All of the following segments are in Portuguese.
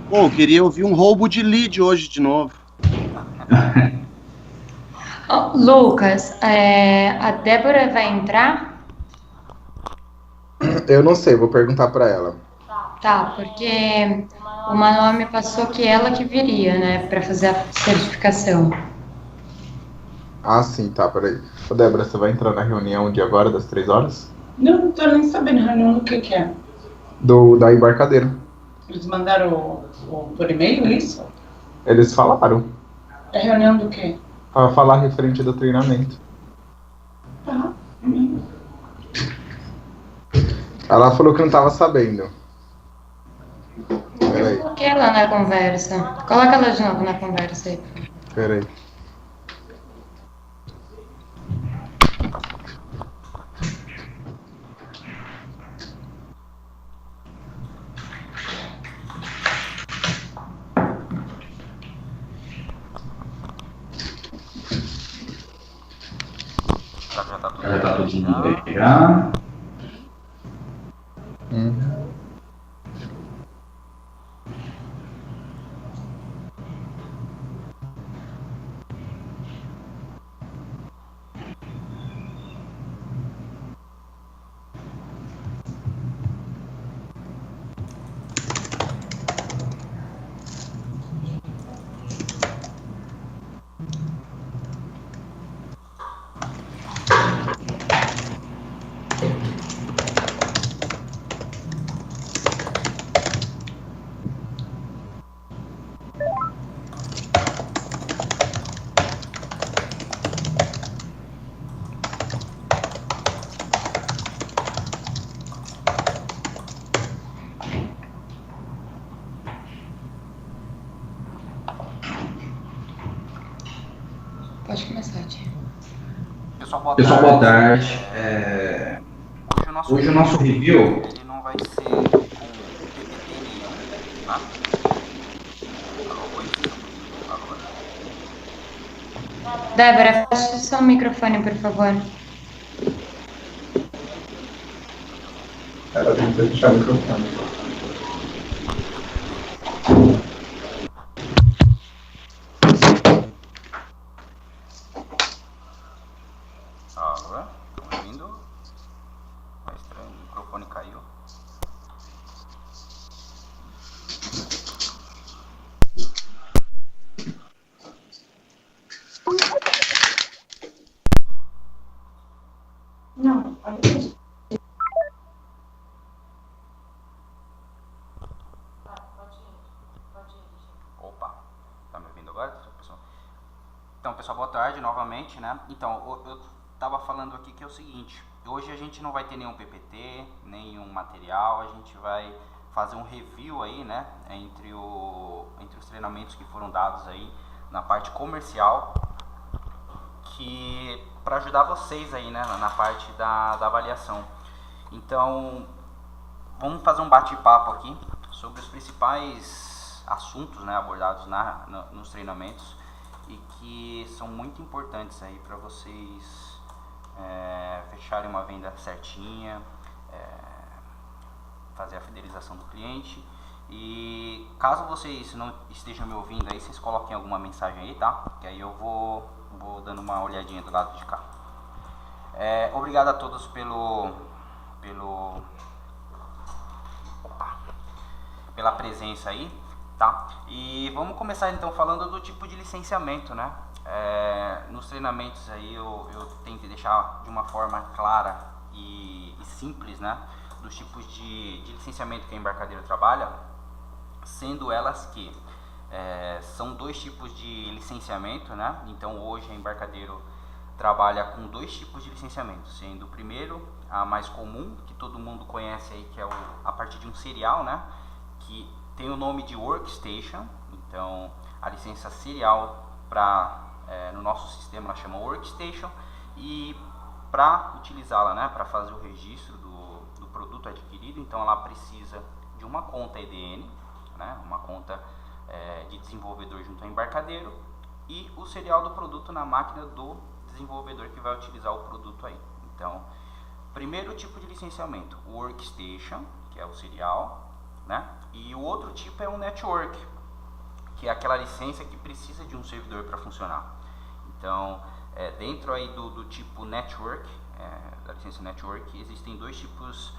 Pô, eu queria ouvir um roubo de lead hoje de novo. Ó, Lucas, a Débora vai entrar? Eu não sei, vou perguntar pra ela. Tá, porque o Manuel me passou que ela que viria, né, para fazer a certificação. Ah, sim, tá, peraí. Ô, Débora, você vai entrar na reunião de agora, das 3 horas? Não tô nem sabendo reunião do que é. Da embarcadeira. Eles mandaram por e-mail isso? Eles falaram. É reunião do quê? Pra falar referente do treinamento. Tá. Ela falou que não tava sabendo. Peraí, Coloquei ela na conversa. Coloca ela de novo na conversa aí. peraí. Já tá tudo Já tá todo bem, mundo já. aí já. Uhum. Pode começar, tia. Pessoal, boa Pessoal, boa tarde. tarde. Hoje o nosso Hoje o nosso review, review ele não vai ser com PPT nenhum, tá? Oi, vocês estão me ouvindo agora? Débora, fecha o seu microfone, por favor. Ela tem que fechar o microfone. Alô? Estão me ouvindo? É estranho, o microfone caiu. Não, Opa, tá me ouvindo agora, pessoal? Então, pessoal, boa tarde novamente, né? Então, eu tava falando aqui que é o seguinte, hoje a gente não vai ter nenhum PPT, nenhum material, a gente vai fazer um review aí, né, entre os treinamentos que foram dados aí na parte comercial, que para ajudar vocês aí, né, na parte da avaliação. Então, vamos fazer um bate-papo aqui sobre os principais assuntos, né, abordados nos treinamentos e que são muito importantes aí para vocês fecharem uma venda certinha, fazer a fidelização do cliente. E caso vocês não estejam me ouvindo aí, vocês coloquem alguma mensagem aí, tá? Que aí eu vou dando uma olhadinha do lado de cá. Obrigado a todos pela presença aí, tá? E vamos começar então falando do tipo de licenciamento, né? Nos treinamentos aí eu tentei deixar de uma forma clara e simples, né? Dos tipos de licenciamento que a embarcadeira trabalha, sendo elas que são dois tipos de licenciamento, né? Então hoje a embarcadeiro trabalha com dois tipos de licenciamento, sendo o primeiro, a mais comum, que todo mundo conhece aí, que é a partir de um serial, né? Que tem o nome de Workstation. Então a licença serial no nosso sistema ela chama Workstation, e para utilizá-la, né, para fazer o registro do produto adquirido, então ela precisa de uma conta EDN, né, uma conta de desenvolvedor junto ao embarcadeiro, e o serial do produto na máquina do desenvolvedor que vai utilizar o produto aí. Então, primeiro tipo de licenciamento, o Workstation, que é o serial, né? E o outro tipo é um network, que é aquela licença que precisa de um servidor para funcionar. Então, dentro aí do tipo network, da licença network, existem dois tipos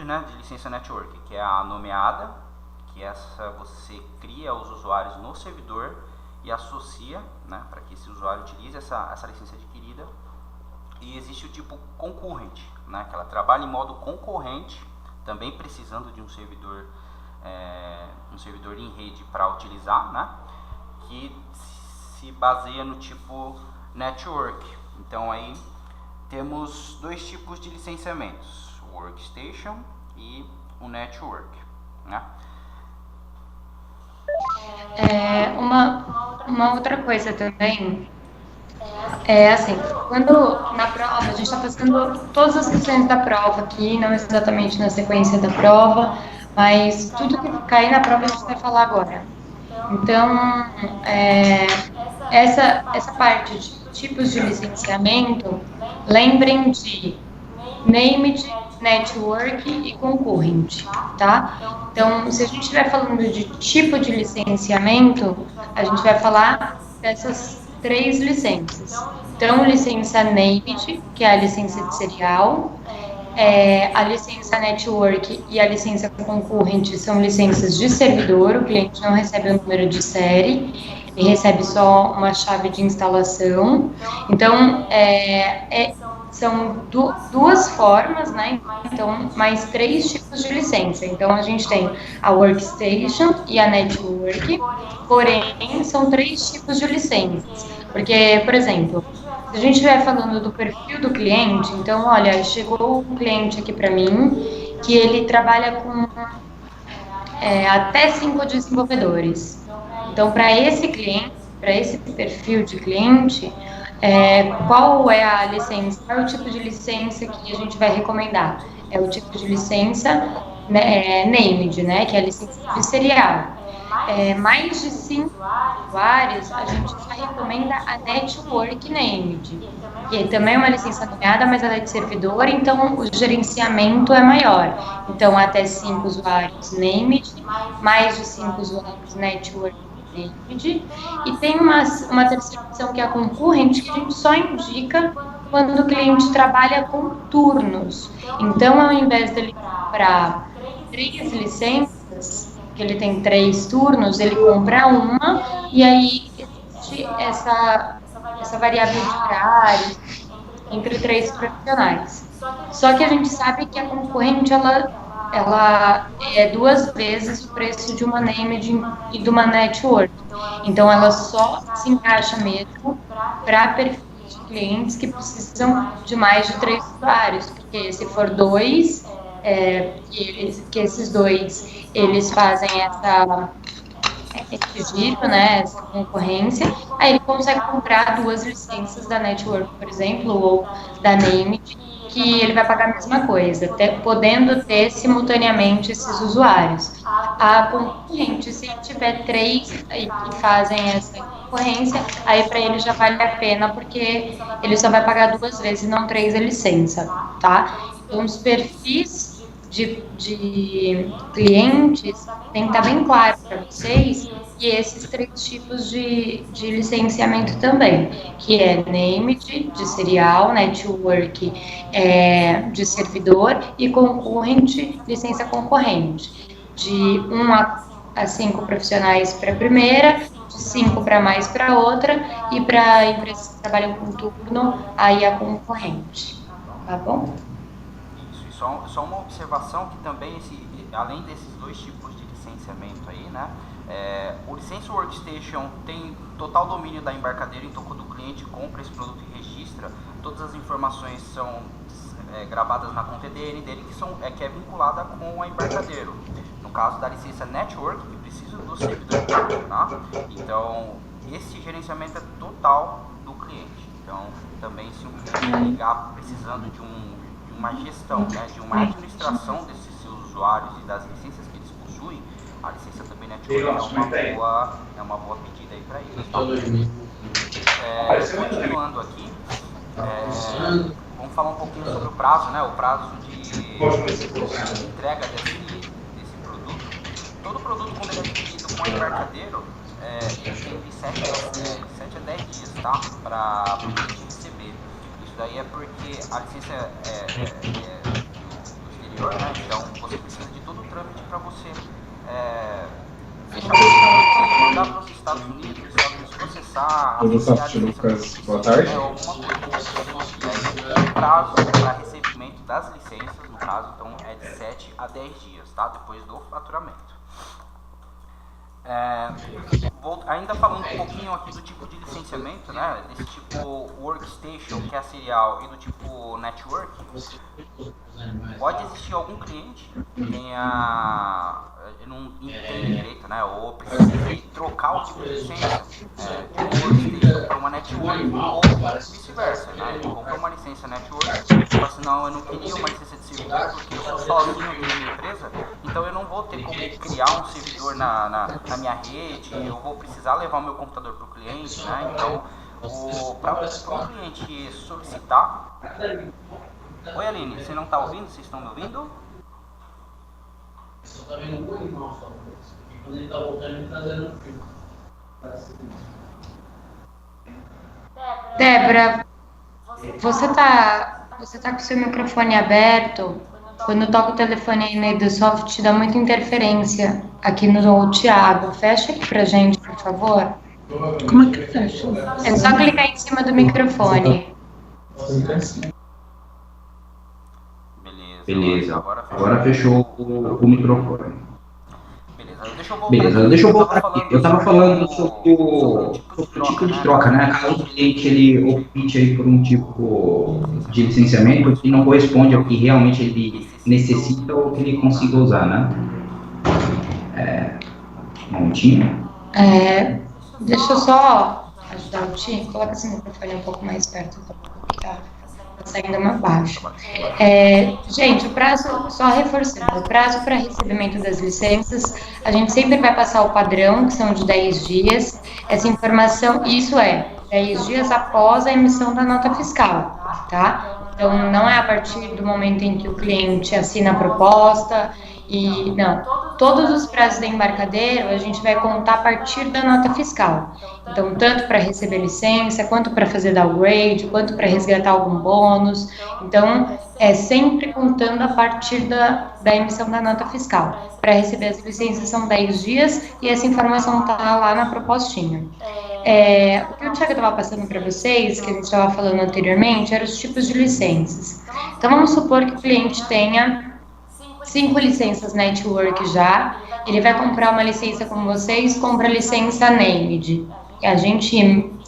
né, de licença network, que é a nomeada, que essa você cria os usuários no servidor e associa, né, para que esse usuário utilize essa licença adquirida. E existe o tipo concurrent, né, que ela trabalha em modo concorrente, também precisando de um servidor em rede para utilizar, né, que se baseia no tipo network. Então aí temos dois tipos de licenciamentos, o workstation e o network, né? Uma outra coisa também é assim, quando na prova, a gente está fazendo todas as questões da prova aqui, não exatamente na sequência da prova, mas tudo que cair na prova a gente vai falar agora. Então, essa parte de tipos de licenciamento, lembrem de named, network e concurrent, tá? Então, se a gente estiver falando de tipo de licenciamento, a gente vai falar dessas 3 licenças. Então, licença named, que é a licença de serial, a licença network e a licença concurrent são licenças de servidor, o cliente não recebe o número de série, ele recebe só uma chave de instalação. Então, são duas formas, né? Então, mais 3 tipos de licença. Então, a gente tem a workstation e a network, porém, são 3 tipos de licenças. Porque, por exemplo, se a gente estiver falando do perfil do cliente, então, olha, chegou um cliente aqui para mim que ele trabalha com até 5 desenvolvedores. Então, para esse cliente, para esse perfil de cliente, qual é a licença, qual é o tipo de licença que a gente vai recomendar? É o tipo de licença named, né, que é a licença de serial. Mais de 5 usuários, a gente já recomenda a network named, que também é uma licença nomeada, mas ela é de servidor, então o gerenciamento é maior. Então, até 5 usuários named, mais de 5 usuários network named, e tem uma terceira opção que é a concurrent, que a gente só indica quando o cliente trabalha com turnos. Então, ao invés dele comprar 3 licenças, que ele tem 3 turnos, ele compra uma, e aí existe essa variável de horário entre 3 profissionais. Só que a gente sabe que a concorrente, ela é 2 vezes o preço de uma named e de uma network. Então, ela só se encaixa mesmo para perfis de clientes que precisam de mais de 3 usuários, porque se for 2, que esses 2, eles fazem esse giro, né, essa concorrência, aí ele consegue comprar 2 licenças da network, por exemplo, ou da named, que ele vai pagar a mesma coisa, podendo ter simultaneamente esses usuários. A concorrente, se tiver 3 que fazem essa concorrência, aí para ele já vale a pena, porque ele só vai pagar 2 vezes e não 3 a licença, tá? Então, os perfis de clientes tem que estar bem claro para vocês, e esses 3 tipos de licenciamento também, que é named, de serial, network, de servidor, e concurrent, licença concorrente, de 1 a 5 profissionais para a primeira, de 5 para mais para outra, e para empresas que trabalham com turno, aí a concorrente, tá bom? Só uma observação que também, além desses 2 tipos de licenciamento aí, né, o licença workstation tem total domínio da embarcadeira, então quando o cliente compra esse produto e registra, todas as informações são gravadas na conta EDN dele, que é vinculada com a embarcadeiro. No caso da licença network, que precisa do servidor, tá? Então, esse gerenciamento é total do cliente. Então, também se um cliente ligar precisando de uma gestão, né, de uma administração desses seus usuários e das licenças que eles possuem, a licença também network é uma boa pedida aí para eles. Tá? Continuando aqui, vamos falar um pouquinho sobre o prazo, né? O prazo de entrega produto, quando ele é adquirido com embarcadeiro, ele tem de 7 a 10 dias, tá? Para o cliente receber. Isso daí é porque a licença é do exterior, né? Então você precisa de todo o trâmite para você fechar o mandar para os Estados Unidos, os Estados Unidos processar, Lucas, boa tarde. alguma coisa. O prazo para recebimento das licenças, no caso, então, é de 7 a 10 dias, tá? Depois do faturamento. Ainda falando um pouquinho aqui do tipo de licenciamento, né? Desse tipo Workstation, que é a serial, e do tipo Network, pode existir algum cliente que não entende direito, né? Ou precisa trocar o tipo de licença de um Workstation para uma Network, ou vice-versa, né? Ele compra uma licença Network, fala assim, não, eu não queria uma licença de servidor porque eu sou sozinho aqui na minha empresa, então eu não vou ter como criar um servidor na minha rede, eu vou precisar levar o meu computador para o cliente, né? Então, para um cliente solicitar... Oi, Aline, você não está ouvindo? Vocês estão me ouvindo? Só tá vendo um animal só. E quando ele tá voltando, ele tá zerando o filme. Débora, você tá com o seu microfone aberto. Quando toca o telefone aí na Edusoft, dá muita interferência aqui no Thiago. Fecha aqui pra gente, por favor. Como é que fecha? É só clicar em cima do microfone. Beleza, agora fechou o microfone. Beleza, deixa eu voltar aqui. Eu estava falando sobre o tipo de troca, né? Caso o cliente ele opte aí por um tipo de licenciamento que não corresponde ao que realmente ele necessita ou que ele consiga usar, né? Um momentinho. Deixa eu só ajudar o Ti. Coloca esse microfone um pouco mais perto do que tá saindo mais baixo. Gente, o prazo, só reforçando, o prazo para recebimento das licenças, a gente sempre vai passar o padrão, que são de 10 dias. Essa informação, isso 10 dias após a emissão da nota fiscal, tá? Então, não é a partir do momento em que o cliente assina a proposta e, não, todos os prazos do embarcadeiro a gente vai contar a partir da nota fiscal. Então, tanto para receber licença, quanto para fazer downgrade, quanto para resgatar algum bônus. Então, é sempre contando a partir da emissão da nota fiscal. Para receber as licenças são 10 dias e essa informação está lá na propostinha. O que o Thiago estava passando para vocês, que a gente estava falando anteriormente, eram os tipos de licenças. Então, vamos supor que o cliente tenha 5 licenças network já, ele vai comprar uma licença com vocês, compra a licença named. E a gente,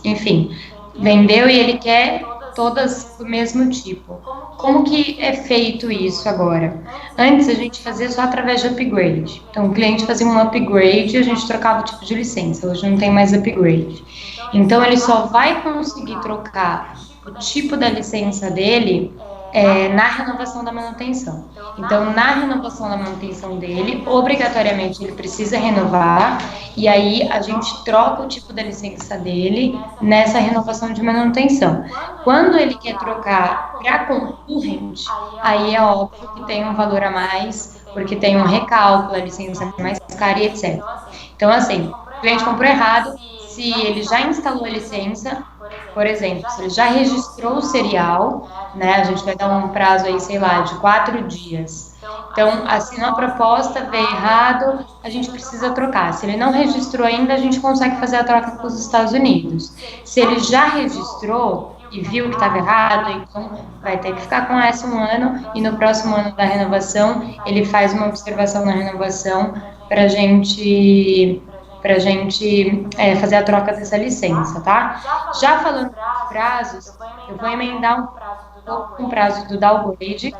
enfim, vendeu e ele quer todas do mesmo tipo. Como que é feito isso agora? Antes a gente fazia só através de upgrade. Então o cliente fazia um upgrade e a gente trocava o tipo de licença. Hoje não tem mais upgrade. Então ele só vai conseguir trocar o tipo da licença dele na renovação da manutenção. Então, na renovação da manutenção dele, obrigatoriamente ele precisa renovar, e aí a gente troca o tipo da licença dele nessa renovação de manutenção. Quando ele quer trocar para concorrente, aí é óbvio que tem um valor a mais, porque tem um recálculo, a licença é mais cara e etc. Então, assim, o cliente comprou errado, se ele já instalou a licença, por exemplo, se ele já registrou o serial, né, a gente vai dar um prazo aí, sei lá, de 4 dias. Então, assinou a proposta, veio errado, a gente precisa trocar. Se ele não registrou ainda, a gente consegue fazer a troca com os Estados Unidos. Se ele já registrou e viu que estava errado, então vai ter que ficar com essa um ano, e no próximo ano da renovação, ele faz uma observação na renovação para a gente fazer a troca dessa licença, tá? Já falando dos prazos, eu vou emendar um pouco com o prazo do downgrade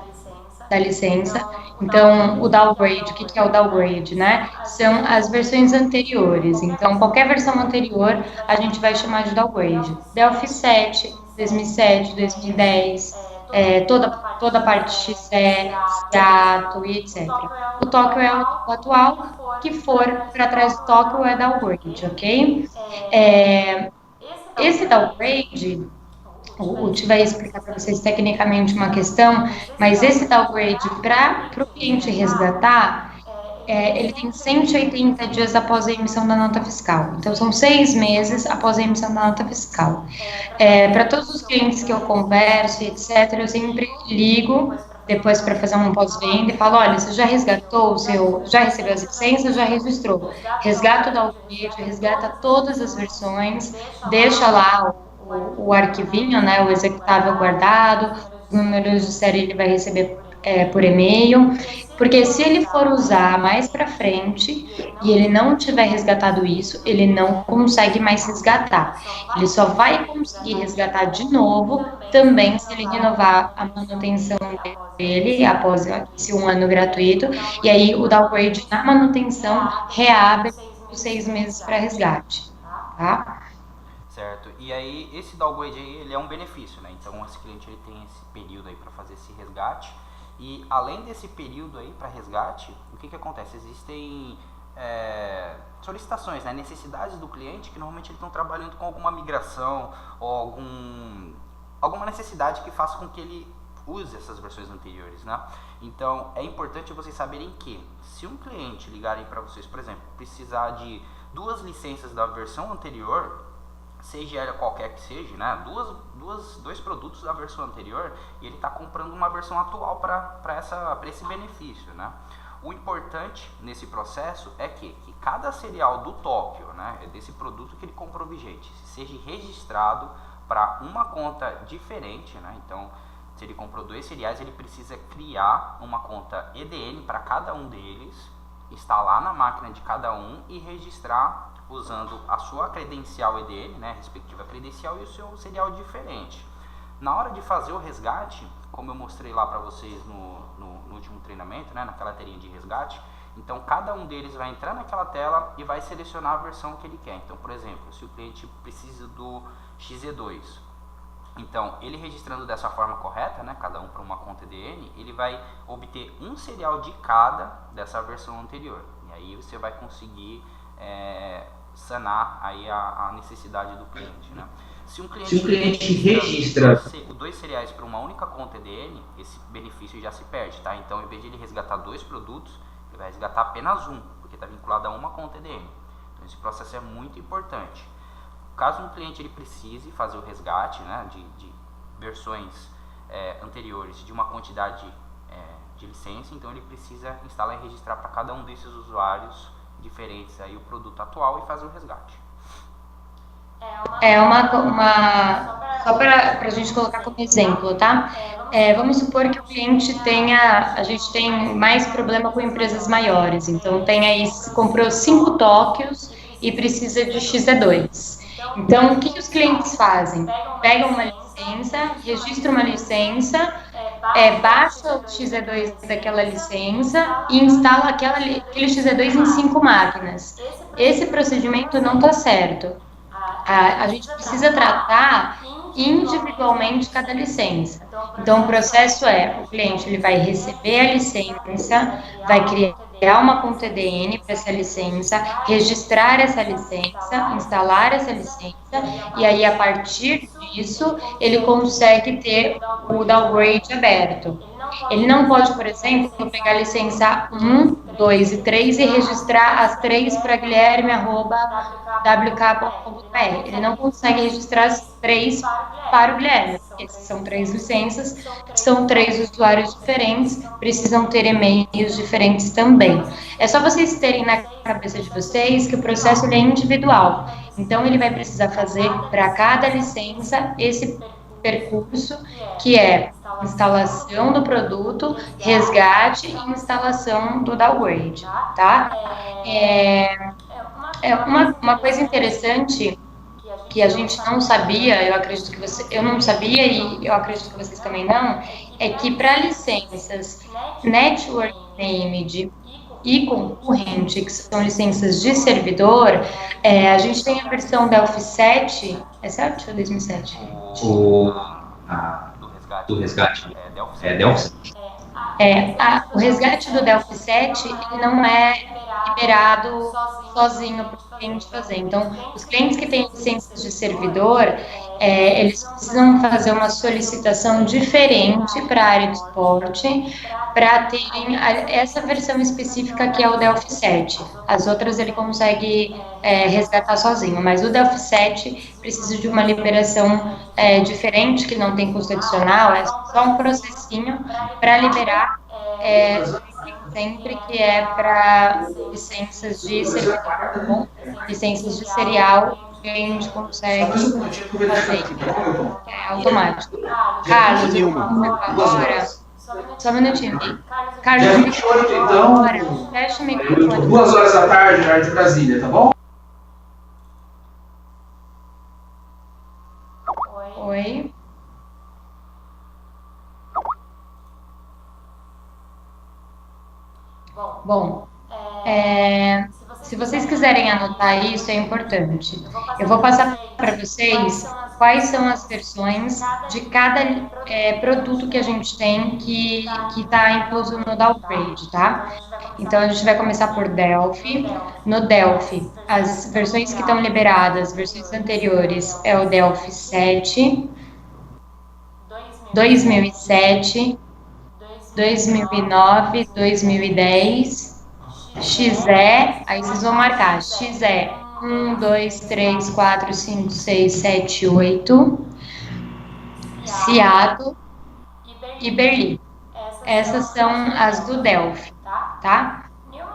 da licença. Então, o downgrade, o que é o downgrade, né? São as versões anteriores. Então, qualquer versão anterior, a gente vai chamar de downgrade. Delphi 7, 2007, 2010, toda a parte XE, Seattle e etc. O Tóquio é o atual, que for para trás do Tóquio é downgrade, ok? Esse downgrade, o Ti vai explicar para vocês tecnicamente uma questão, mas esse downgrade para o cliente resgatar, ele tem 180 dias após a emissão da nota fiscal. Então, são 6 meses após a emissão da nota fiscal. Para todos os clientes que eu converso, etc., eu sempre ligo depois para fazer um pós-venda e falo, olha, você já resgatou já recebeu as licenças, já registrou. Resgata o downgrade, resgata todas as versões, deixa lá o arquivinho, né, o executável guardado, os números de série ele vai receber por e-mail, porque se ele for usar mais para frente e ele não tiver resgatado isso, ele não consegue mais resgatar. Ele só vai conseguir resgatar de novo também se ele renovar a manutenção dele após esse 1 ano gratuito, e aí o downgrade na manutenção reabre os 6 meses para resgate, tá? Certo. E aí esse downgrade aí, ele é um benefício, né? Então esse cliente ele tem esse período aí para fazer esse resgate. E além desse período aí para resgate, o que acontece? Existem solicitações, né, necessidades do cliente que normalmente eles estão trabalhando com alguma migração ou alguma necessidade que faça com que ele use essas versões anteriores, né? Então é importante vocês saberem que se um cliente ligarem para vocês, por exemplo, precisar de 2 licenças da versão anterior, seja ela qualquer que seja, né, dois produtos da versão anterior, e ele está comprando uma versão atual para esse benefício, né? O importante nesse processo é que cada serial do Tóquio, né, desse produto que ele comprou vigente, seja registrado para uma conta diferente, né? Então, se ele comprou 2 seriais, ele precisa criar uma conta EDN para cada um deles, instalar na máquina de cada um e registrar usando a sua credencial EDN, né, respectiva credencial, e o seu serial diferente. Na hora de fazer o resgate, como eu mostrei lá para vocês no último treinamento, né, naquela telinha de resgate, então cada um deles vai entrar naquela tela e vai selecionar a versão que ele quer. Então, por exemplo, se o cliente precisa do XE2, então ele registrando dessa forma correta, né, cada um para uma conta EDN, ele vai obter um serial de cada dessa versão anterior. E aí você vai conseguir sanar aí a necessidade do cliente, né? Se um cliente registra 2 seriais para uma única conta EDN, esse benefício já se perde, tá? Então, em vez de ele resgatar 2 produtos, ele vai resgatar apenas um, porque está vinculado a uma conta EDN. Então, esse processo é muito importante. Caso um cliente ele precise fazer o resgate, né, de versões anteriores de uma quantidade de licença, então ele precisa instalar e registrar para cada um desses usuários diferentes aí o produto atual e fazer o resgate. Só para a gente colocar como exemplo, tá? Vamos supor que o cliente a gente tem mais problema com empresas maiores, então tem aí, comprou 5 Tóquios e precisa de XE2. Então, o que os clientes fazem? Pegam uma licença, registram uma licença, baixa o XE2 daquela licença e instala aquele XE2 em 5 máquinas. Esse procedimento não está certo. A gente precisa tratar individualmente cada licença. Então, o processo o cliente ele vai receber a licença, vai criar uma conta EDN para essa licença, registrar essa licença, instalar essa licença, e aí, a partir disso, ele consegue ter o downgrade aberto. Ele não pode, por exemplo, pegar a licença 1, 2 e 3 e registrar as 3 para guilherme@wk.com.br. Ele não consegue registrar as 3 para o Guilherme. Essas são 3 licenças, são 3 usuários diferentes, precisam ter e-mails diferentes também. É só vocês terem na cabeça de vocês que o processo ele é individual. Então, ele vai precisar fazer para cada licença esse percurso, que é instalação do produto, resgate e instalação do downgrade, tá? Uma coisa interessante que a gente não sabia, eu não sabia e eu acredito que vocês também não, é que para licenças Network Named e concorrente, que são licenças de servidor, a gente tem a versão Delphi 7, é 7 ou 2007? Do resgate. Delphi 7. O resgate do Delphi 7 ele não é liberado sozinho para o cliente fazer. Então, os clientes que têm licenças de servidor, eles precisam fazer uma solicitação diferente para a área de suporte, para terem essa versão específica que é o Delphi 7. As outras ele consegue resgatar sozinho, mas o Delphi 7 precisa de uma liberação diferente, que não tem custo adicional, é só um processinho para liberar, sempre que é para licenças de servidor, tá bom? Licenças de serial, que a gente consegue fazer, é automático. Carlos, eu vou agora, só um minutinho. Carlos, Dia 28, então, agora, fecha o microfone. 2 horas da tarde, horário de Brasília, tá bom? Oi. Bom, se vocês quiserem anotar isso, é importante. Eu vou passar para vocês quais são as versões de cada produto que a gente tem que está incluso no downgrade, tá? Então, a gente vai começar por Delphi. No Delphi, as versões que estão liberadas, versões anteriores, é o Delphi 7, 2007, 2009, 2010, XE, aí vocês vão marcar, XE 1, 2, 3, 4, 5, 6, 7, 8, Seattle e Berlim. Essas são as do Delphi, tá?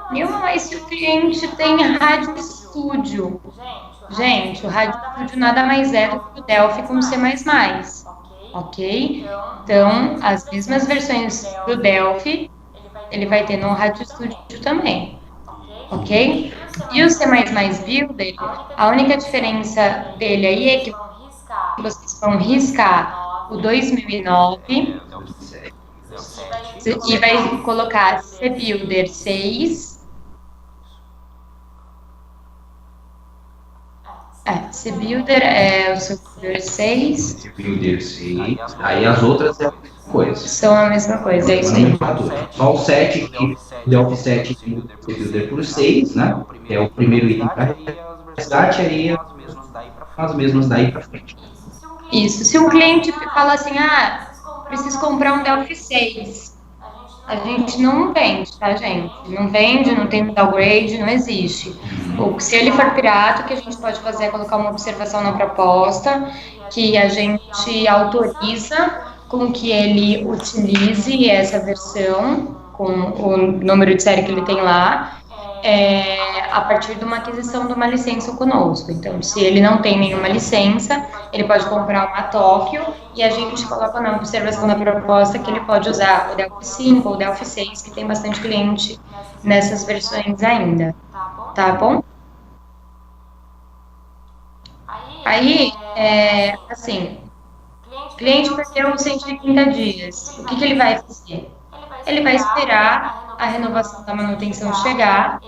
Nilma, mas se o cliente tem Rádio Studio, gente, o Rádio Studio nada mais é do que o Delphi com C++. Ok? Então, as mesmas versões do Delphi, ele vai ter no Rádio Studio também. Ok? E o C++ Builder, a única diferença dele aí é que vocês vão riscar o 2009 e vai colocar C Builder 6. C Builder é o C Builder 6. C Builder 6. Aí as outras é a mesma coisa. São a mesma coisa, é isso aí. Só o 7, que o Delphi 7 muda o C Builder por 6, né? Que é o primeiro item para resgate, aí as mesmas daí para frente. Isso. Se um cliente fala assim, preciso comprar um Delphi 6. A gente não vende, tá, gente? Não vende, não tem downgrade, não existe. Se ele for pirata, o que a gente pode fazer é colocar uma observação na proposta, que a gente autoriza com que ele utilize essa versão, com o número de série que ele tem lá, a partir de uma aquisição de uma licença conosco. Então, se ele não tem nenhuma licença, ele pode comprar uma Tóquio e a gente coloca na observação da proposta que ele pode usar o Delphi 5 ou o Delphi 6, que tem bastante cliente nessas versões ainda. Tá bom? Aí, assim, o cliente perdeu 130 dias. O que ele vai fazer? Ele vai esperar a renovação da manutenção chegar,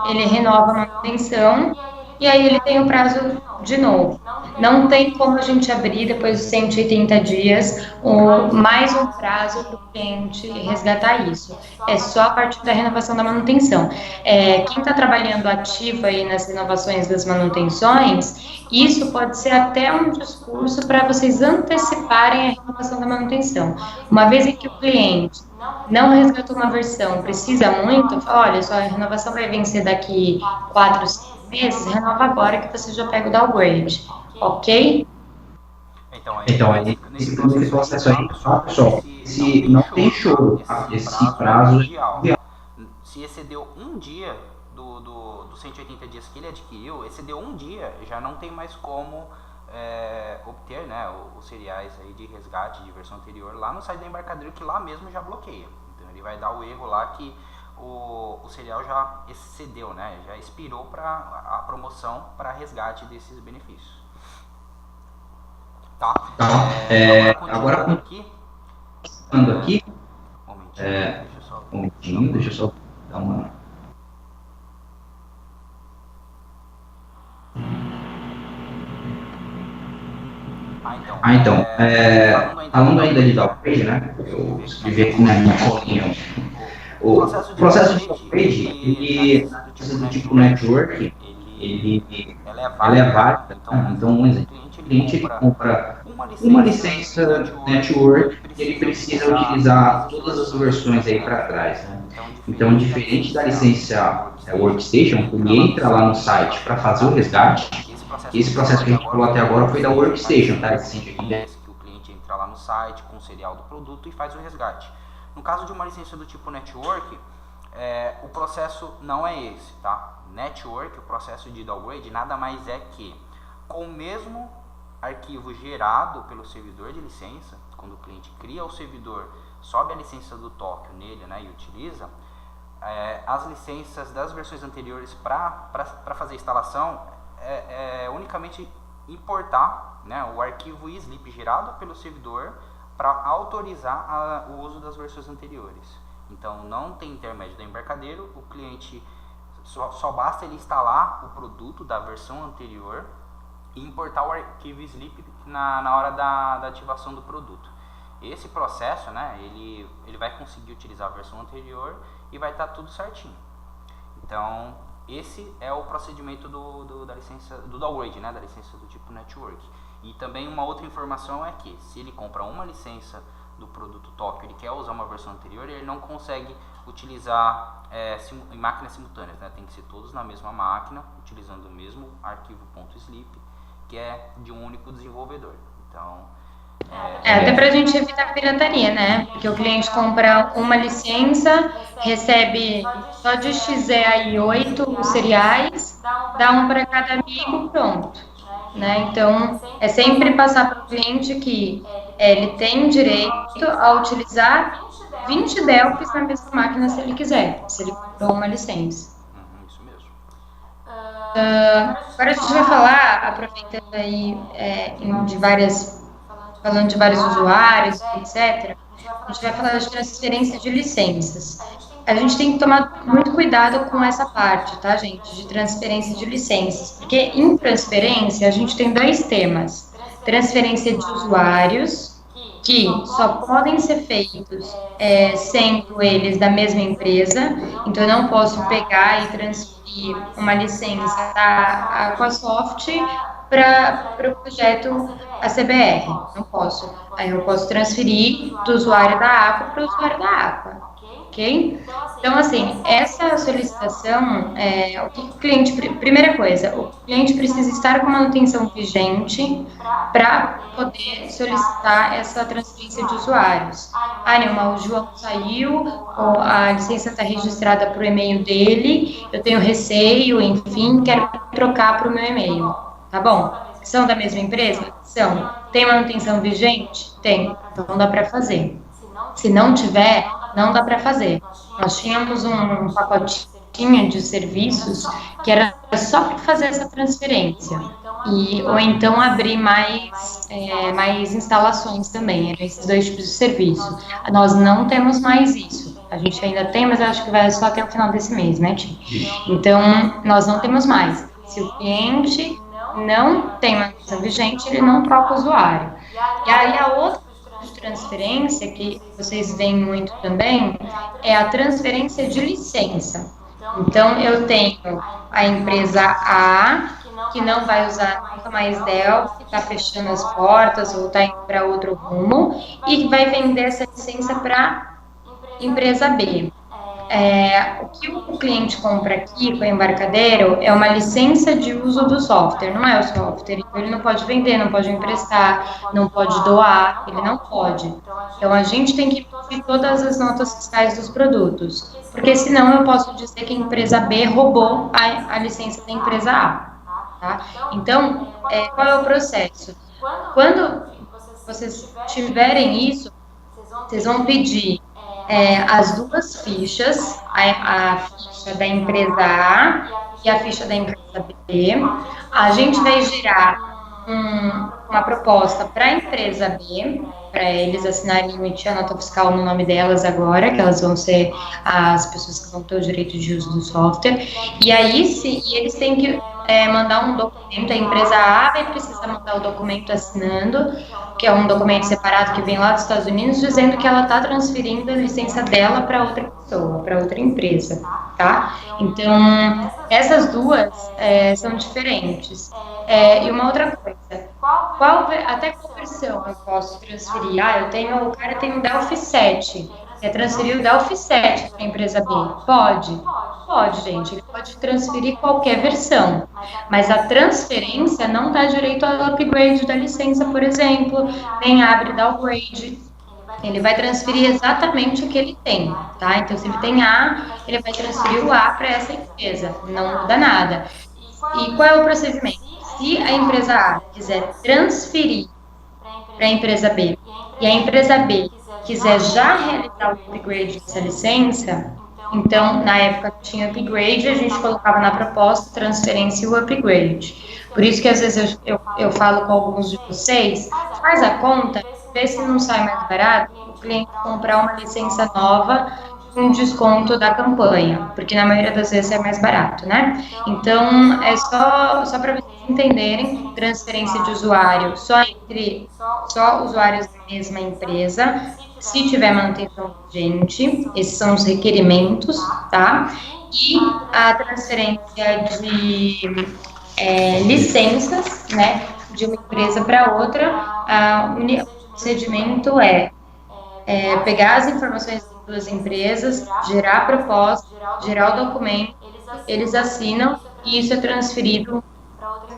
ele renova a manutenção e aí ele tem o prazo de novo. Não tem como a gente abrir depois dos 180 dias mais um prazo para o cliente resgatar isso. É só a partir da renovação da manutenção. Quem está trabalhando ativo aí nas renovações das manutenções, isso pode ser até um discurso para vocês anteciparem a renovação da manutenção. Uma vez que o cliente não resgatou uma versão, precisa muito, olha, sua renovação vai vencer daqui 4, 5 meses, renova agora que você já pega o downgrade, ok? Então, aí, esse processo aí, pessoal, se não tem choro, esse prazo... Se excedeu um dia dos 180 dias que ele adquiriu, excedeu um dia, já não tem mais como obter, né, os seriais aí de resgate de versão anterior lá no site da embarcadora, que lá mesmo já bloqueia. Então ele vai dar o erro lá que o serial já excedeu, né, já expirou para a promoção para resgate desses benefícios. Tá? Agora aqui. Deixa eu só dar uma... Então, falando ainda de downgrade, né? Eu escrevi aqui na minha colinha. O processo de downgrade, ele precisa do tipo network, ela é ela é válida. Então, Então, um exemplo, o cliente ele compra uma licença network e ele precisa utilizar todas as versões aí para trás, né? Então, diferente da licença Workstation, ele entra lá no site para fazer o resgate. Esse processo que a gente falou até agora foi da Workstation, tá? Que o cliente entra lá no site com o serial do produto e faz o resgate. No caso de uma licença do tipo Network, o processo não é esse, tá? Network, o processo de downgrade nada mais é que, com o mesmo arquivo gerado pelo servidor de licença, quando o cliente cria o servidor, sobe a licença do Tóquio nele, né, e utiliza, as licenças das versões anteriores para fazer a instalação unicamente importar, né, o arquivo sleep gerado pelo servidor para autorizar o uso das versões anteriores. Então não tem intermédio do embarcadeiro, o cliente só basta ele instalar o produto da versão anterior e importar o arquivo sleep na hora da ativação do produto. Esse processo, né, ele vai conseguir utilizar a versão anterior e vai estar tudo certinho. Então esse é o procedimento da licença do downgrade, né, da licença do tipo Network. E também uma outra informação é que se ele compra uma licença do produto Tóquio, ele quer usar uma versão anterior, ele não consegue utilizar em máquinas simultâneas, né? Tem que ser todos na mesma máquina, utilizando o mesmo arquivo .sleep, que é de um único desenvolvedor. Então, até pra gente evitar pirataria, né? Porque o cliente compra uma licença, recebe só de XE aí 8 seriais, dá um para cada amigo, pronto. Né? Então, é sempre passar para o cliente que ele tem direito a utilizar 20 Delphis na mesma máquina se ele quiser, se ele comprou uma licença. Isso mesmo. Agora a gente vai falar, aproveitando aí falando de vários usuários, etc., a gente vai falar de transferência de licenças. A gente tem que tomar muito cuidado com essa parte, tá, gente, de transferência de licenças, porque em transferência a gente tem dois temas: transferência de usuários, que só podem ser feitos sendo eles da mesma empresa, então eu não posso pegar e transferir uma licença da Aquasoft para o projeto ACBR, não posso. Aí eu posso transferir do usuário da Aqua para o usuário da Aqua. Ok? Então, assim, essa solicitação, o que o cliente, primeira coisa, o cliente precisa estar com manutenção vigente para poder solicitar essa transferência de usuários. Nilma, o João saiu, a licença está registrada para o e-mail dele, eu tenho receio, enfim, quero trocar para o meu e-mail. Tá bom? São da mesma empresa? São. Tem manutenção vigente? Tem. Então, dá para fazer. Se não tiver, não dá para fazer. Nós tínhamos um pacotinho de serviços que era só para fazer essa transferência. Ou então abrir mais instalações também. Eram esses dois tipos de serviço. Nós não temos mais isso. A gente ainda tem, mas eu acho que vai só até o final desse mês, né, Tim? Então, nós não temos mais. Se o cliente não tem manutenção vigente, ele não troca o usuário. E aí a outra transferência que vocês veem muito também é a transferência de licença. Então eu tenho a empresa A que não vai usar nunca mais Delphi, está fechando as portas ou está indo para outro rumo e vai vender essa licença para empresa B. O que o cliente compra aqui com o embarcadeiro é uma licença de uso do software, não é o software. Então, ele não pode vender, não pode emprestar, não pode doar, ele não pode. Então, a gente tem que ver todas as notas fiscais dos produtos, porque senão eu posso dizer que a empresa B roubou a licença da empresa A. Tá? Então, qual é o processo? Quando vocês tiverem isso, vocês vão pedir as duas fichas, a ficha da empresa A e a ficha da empresa B. A gente vai gerar uma proposta para a empresa B, para eles assinarem e emitir a nota fiscal no nome delas agora, que elas vão ser as pessoas que vão ter o direito de uso do software. E aí, eles têm que mandar um documento, a empresa A vai precisar mandar o documento assinando, que é um documento separado que vem lá dos Estados Unidos, dizendo que ela está transferindo a licença dela para outra pessoa, para outra empresa, tá? Então, essas duas são diferentes. E uma outra coisa, até qual versão eu posso transferir? O cara tem um Delphi 7, quer transferir o Delphi 7 para a empresa B? Pode, gente, ele pode transferir qualquer versão, mas a transferência não dá direito ao upgrade da licença, por exemplo, nem abre downgrade. Ele vai transferir exatamente o que ele tem, tá? Então, se ele tem A, ele vai transferir o A para essa empresa, não muda nada. E qual é o procedimento? Se a empresa A quiser transferir para a empresa B e a empresa B quiser já realizar o upgrade dessa licença, então, na época que tinha upgrade, a gente colocava na proposta transferência e o upgrade. Por isso que às vezes eu falo com alguns de vocês, faz a conta, vê se não sai mais barato o cliente comprar uma licença nova com desconto da campanha, porque na maioria das vezes é mais barato, né? Então, é só para vocês entenderem, transferência de usuário só usuários da mesma empresa, se tiver manutenção urgente, esses são os requerimentos, tá? E a transferência de licenças, né, de uma empresa para outra, o procedimento é pegar as informações das duas empresas, gerar a proposta, gerar o documento, eles assinam e isso é transferido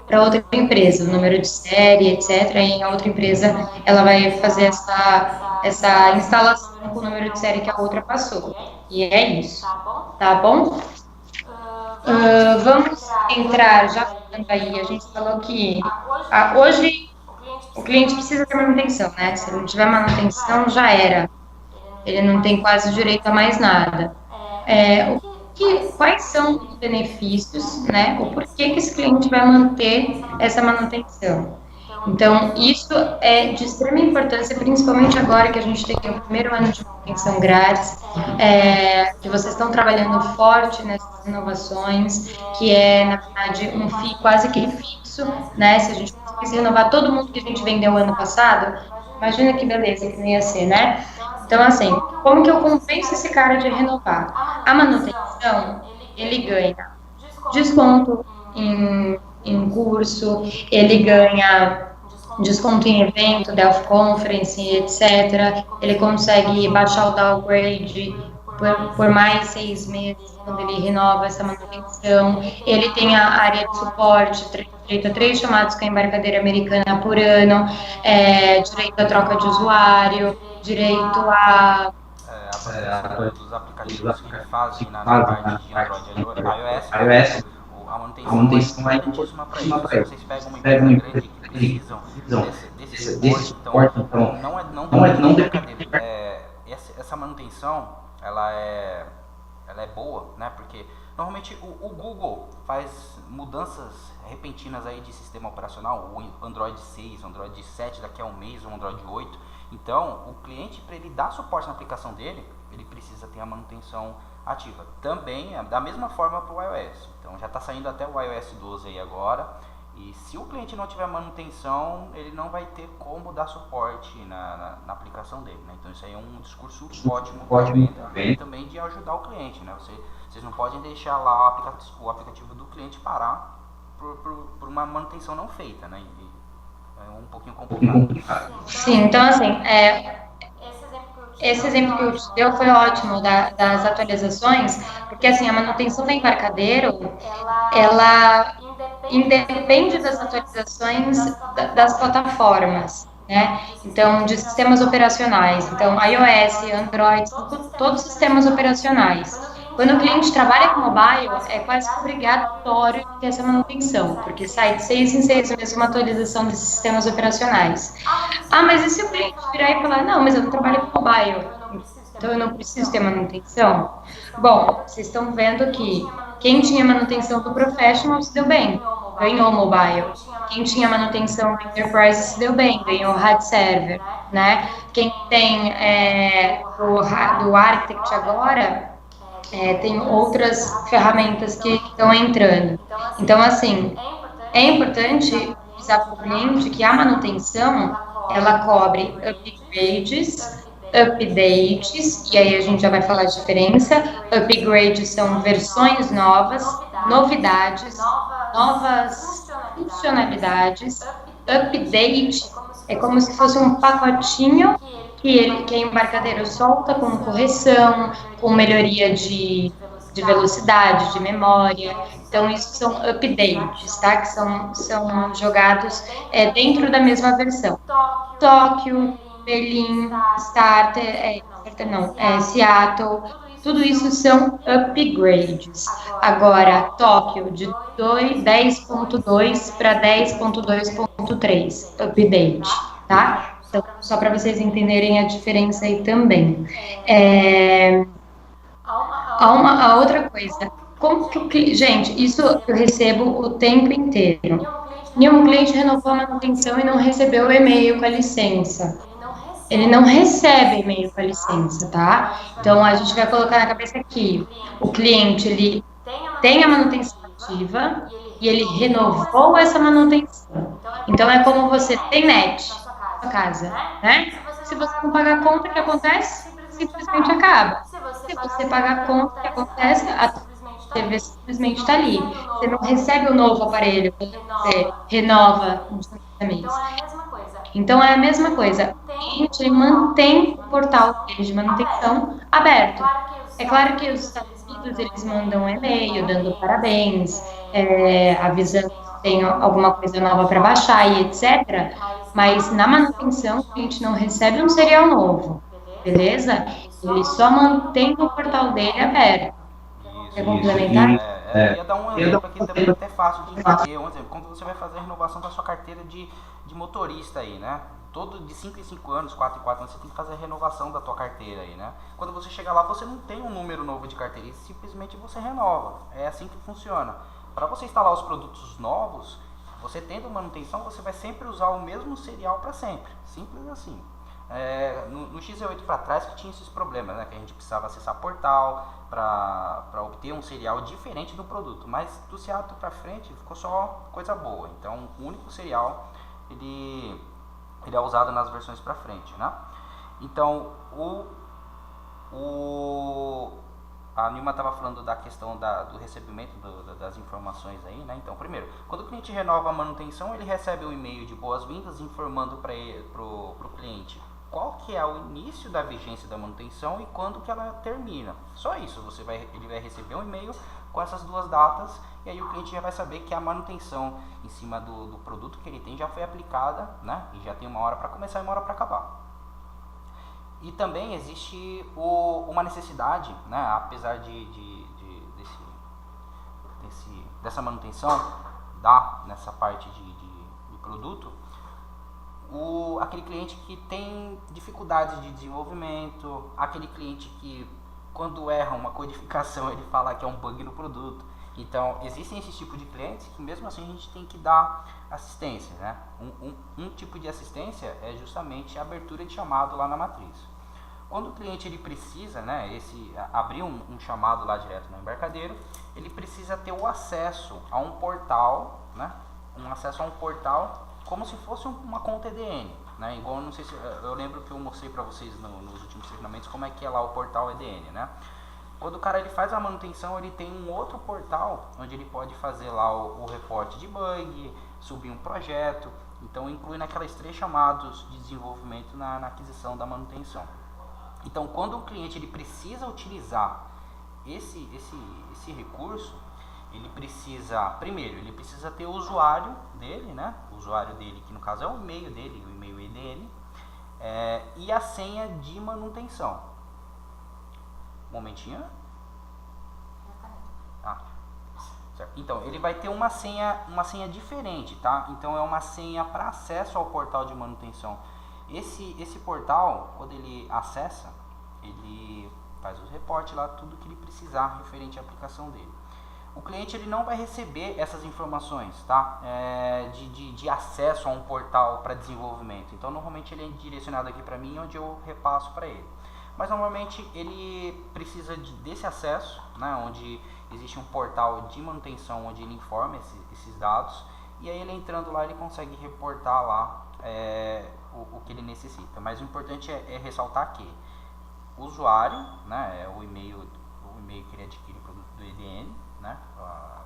para outra empresa, o número de série, etc. E a outra empresa, ela vai fazer essa instalação com o número de série que a outra passou. E é isso, tá bom? Vamos entrar, já falando aí, a gente falou que hoje o cliente precisa ter manutenção, né? Se ele não tiver manutenção, já era. Ele não tem quase direito a mais nada. Quais são os benefícios, né? O porquê que esse cliente vai manter essa manutenção? Então, isso é de extrema importância, principalmente agora que a gente tem o primeiro ano de manutenção grátis, que vocês estão trabalhando forte nessas inovações, que é, na verdade, um FII quase que fixo, né? Se a gente conseguisse renovar todo mundo que a gente vendeu ano passado, imagina que beleza que não ia ser, né? Então, assim, como que eu compenso esse cara de renovar? A manutenção, ele ganha desconto em curso, ele ganha desconto em evento, Delphi Conference, etc. Ele consegue baixar o downgrade por mais 6 meses, quando ele renova essa manutenção. Ele tem a área de suporte, direito a 3 chamados com a embarcadeira americana por ano, direito à troca de usuário, direito a dos aplicativos que fazem na parte de Android e iOS, a manutenção é importantíssima para isso. Se vocês pegam uma empresa grande que precisam desse suporte, então não depende. Essa manutenção, ela é boa, né? Porque normalmente o Google faz mudanças repentinas aí de sistema operacional, o Android 6, o Android 7 daqui a um mês, o Android 8. Então, o cliente, para ele dar suporte na aplicação dele, ele precisa ter a manutenção ativa. Também, da mesma forma para o iOS. Então, já está saindo até o iOS 12 aí agora. E se o cliente não tiver manutenção, ele não vai ter como dar suporte na aplicação dele, né? Então, isso aí é um discurso ótimo também de ajudar o cliente, né? Vocês não podem deixar lá o aplicativo do cliente parar por uma manutenção não feita, né? É um pouquinho complicado. Sim, então assim, esse exemplo que eu te deu foi ótimo das atualizações, porque assim, a manutenção da embarcadeiro, ela independe das atualizações das plataformas, né? Então, de sistemas operacionais. Então, iOS, Android, são todos sistemas operacionais. Quando o cliente trabalha com mobile, é quase obrigatório ter essa manutenção, porque sai de 6 em 6 meses uma atualização desses sistemas operacionais. Mas e se o cliente virar e falar, não, mas eu não trabalho com mobile, então eu não preciso ter manutenção? Bom, vocês estão vendo que quem tinha manutenção do Professional se deu bem, ganhou mobile. Quem tinha manutenção do Enterprise se deu bem, ganhou o RAD Server, né? Quem tem do Architect agora tem outras ferramentas que estão entrando. Então, assim, é importante avisar para o cliente que a manutenção, ela cobre upgrades, updates, e aí a gente já vai falar a diferença. Upgrades são versões novas, novidades, novas funcionalidades. Update é como se fosse um pacotinho que a embarcadeira solta com correção, com melhoria de velocidade, de memória. Então, isso são updates, tá? Que são jogados dentro da mesma versão. Tóquio, Berlim, Seattle, tudo isso são upgrades. Agora, Tóquio, de 10.2 para 10.2.3, update, tá? Então, só para vocês entenderem a diferença aí também. A outra coisa, como que gente, isso eu recebo o tempo inteiro. Nenhum cliente renovou a manutenção e não recebeu o e-mail com a licença. Ele não recebe e-mail com a licença, tá? Então, a gente vai colocar na cabeça aqui, o cliente, ele tem a manutenção ativa e ele renovou essa manutenção. Então, é como você tem net na sua casa, né? Se você não pagar a conta, o que acontece? Simplesmente acaba. Se você pagar a conta, o que acontece? A TV simplesmente está ali. Você não recebe o novo aparelho, você renova no mês. Então, é a mesma coisa. O cliente mantém o portal de manutenção aberto. É claro que os Estados Unidos, eles mandam um e-mail dando parabéns, avisando que tem alguma coisa nova para baixar e etc. Mas, na manutenção, o cliente não recebe um serial novo, beleza? Ele só mantém o portal dele aberto. Quer complementar? Eu ia dar um exemplo aqui também até fácil de entender. Um exemplo, quando você vai fazer a renovação da sua carteira de motorista aí, né? Todo de 5 em 5 anos, 4 em 4 anos, você tem que fazer a renovação da tua carteira aí, né? Quando você chega lá, você não tem um número novo de carteira, simplesmente você renova. É assim que funciona. Para você instalar os produtos novos, você tendo manutenção, você vai sempre usar o mesmo serial para sempre. Simples assim. No XZ8 para trás que tinha esses problemas, né? Que a gente precisava acessar portal para obter um serial diferente do produto, mas do Seattle para frente ficou só coisa boa. Então o único serial ele é usado nas versões para frente, né? Então a Nilma estava falando da questão do recebimento das informações aí, né? Então, primeiro, quando o cliente renova a manutenção, ele recebe um e-mail de boas-vindas informando para o cliente qual que é o início da vigência da manutenção e quando que ela termina. Só isso, ele vai receber um e-mail com essas duas datas e aí o cliente já vai saber que a manutenção em cima do produto que ele tem já foi aplicada, né? E já tem uma hora para começar e uma hora para acabar. E também existe uma necessidade, né, apesar dessa manutenção nessa parte de produto, aquele cliente que tem dificuldades de desenvolvimento, aquele cliente que quando erra uma codificação ele fala que é um bug no produto. Então existem esse tipo de clientes que mesmo assim a gente tem que dar assistência, né? Um tipo de assistência é justamente a abertura de chamado lá na matriz. Quando o cliente ele precisa, né, abrir um chamado lá direto no embarcadero, ele precisa ter o acesso a um portal, né, como se fosse uma conta EDN, né, igual, não sei se eu lembro que eu mostrei para vocês nos últimos treinamentos como é que é lá o portal EDN, né. Quando o cara ele faz a manutenção, ele tem um outro portal onde ele pode fazer lá o reporte de bug, subir um projeto, então inclui naquelas 3 chamados de desenvolvimento na aquisição da manutenção. Então, quando o cliente ele precisa utilizar esse recurso, ele precisa, primeiro, ele precisa ter o usuário dele, né? O usuário dele, que no caso é o e-mail dele, o e-mail EDN, e a senha de manutenção. Um momentinho. Certo. Então, ele vai ter uma senha diferente, tá? Então, é uma senha para acesso ao portal de manutenção. Esse portal, quando ele acessa, ele faz os reportes lá, tudo que ele precisar referente à aplicação dele. O cliente ele não vai receber essas informações, tá? De acesso a um portal para desenvolvimento. Então, normalmente ele é direcionado aqui para mim, onde eu repasso para ele. mas normalmente ele precisa desse acesso, né, onde existe um portal de manutenção onde ele informa esses dados, e aí ele entrando lá ele consegue reportar lá o que ele necessita. Mas o importante é ressaltar que o usuário, né, é o e-mail que ele adquire o produto do EDN, né,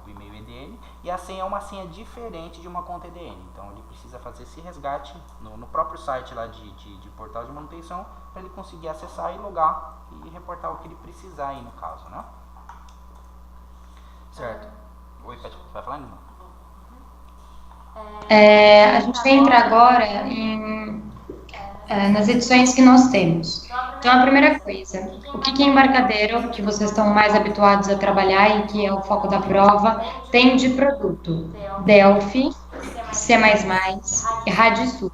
o e-mail EDN, e a senha é uma senha diferente de uma conta EDN. Então ele precisa fazer esse resgate no próprio site lá de portal de manutenção para ele conseguir acessar e logar e reportar o que ele precisar aí no caso, né? Certo. Oi, Pet, vai falar, Nina? A gente vai entrar agora nas edições que nós temos. Então, a primeira coisa, o que é embarcadeiro, que vocês estão mais habituados a trabalhar e que é o foco da prova, tem de produto? Delphi, C++ e Radisul.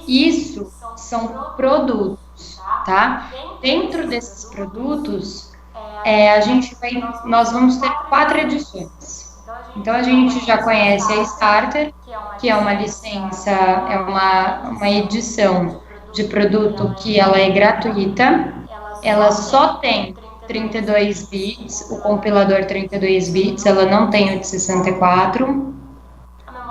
Isso são produtos, tá? Dentro desses produtos, nós vamos ter 4 edições. Então, a gente já conhece a Starter, que é uma licença, é uma edição de produto que ela é gratuita, ela só tem 32 bits, o compilador 32 bits, ela não tem o de 64,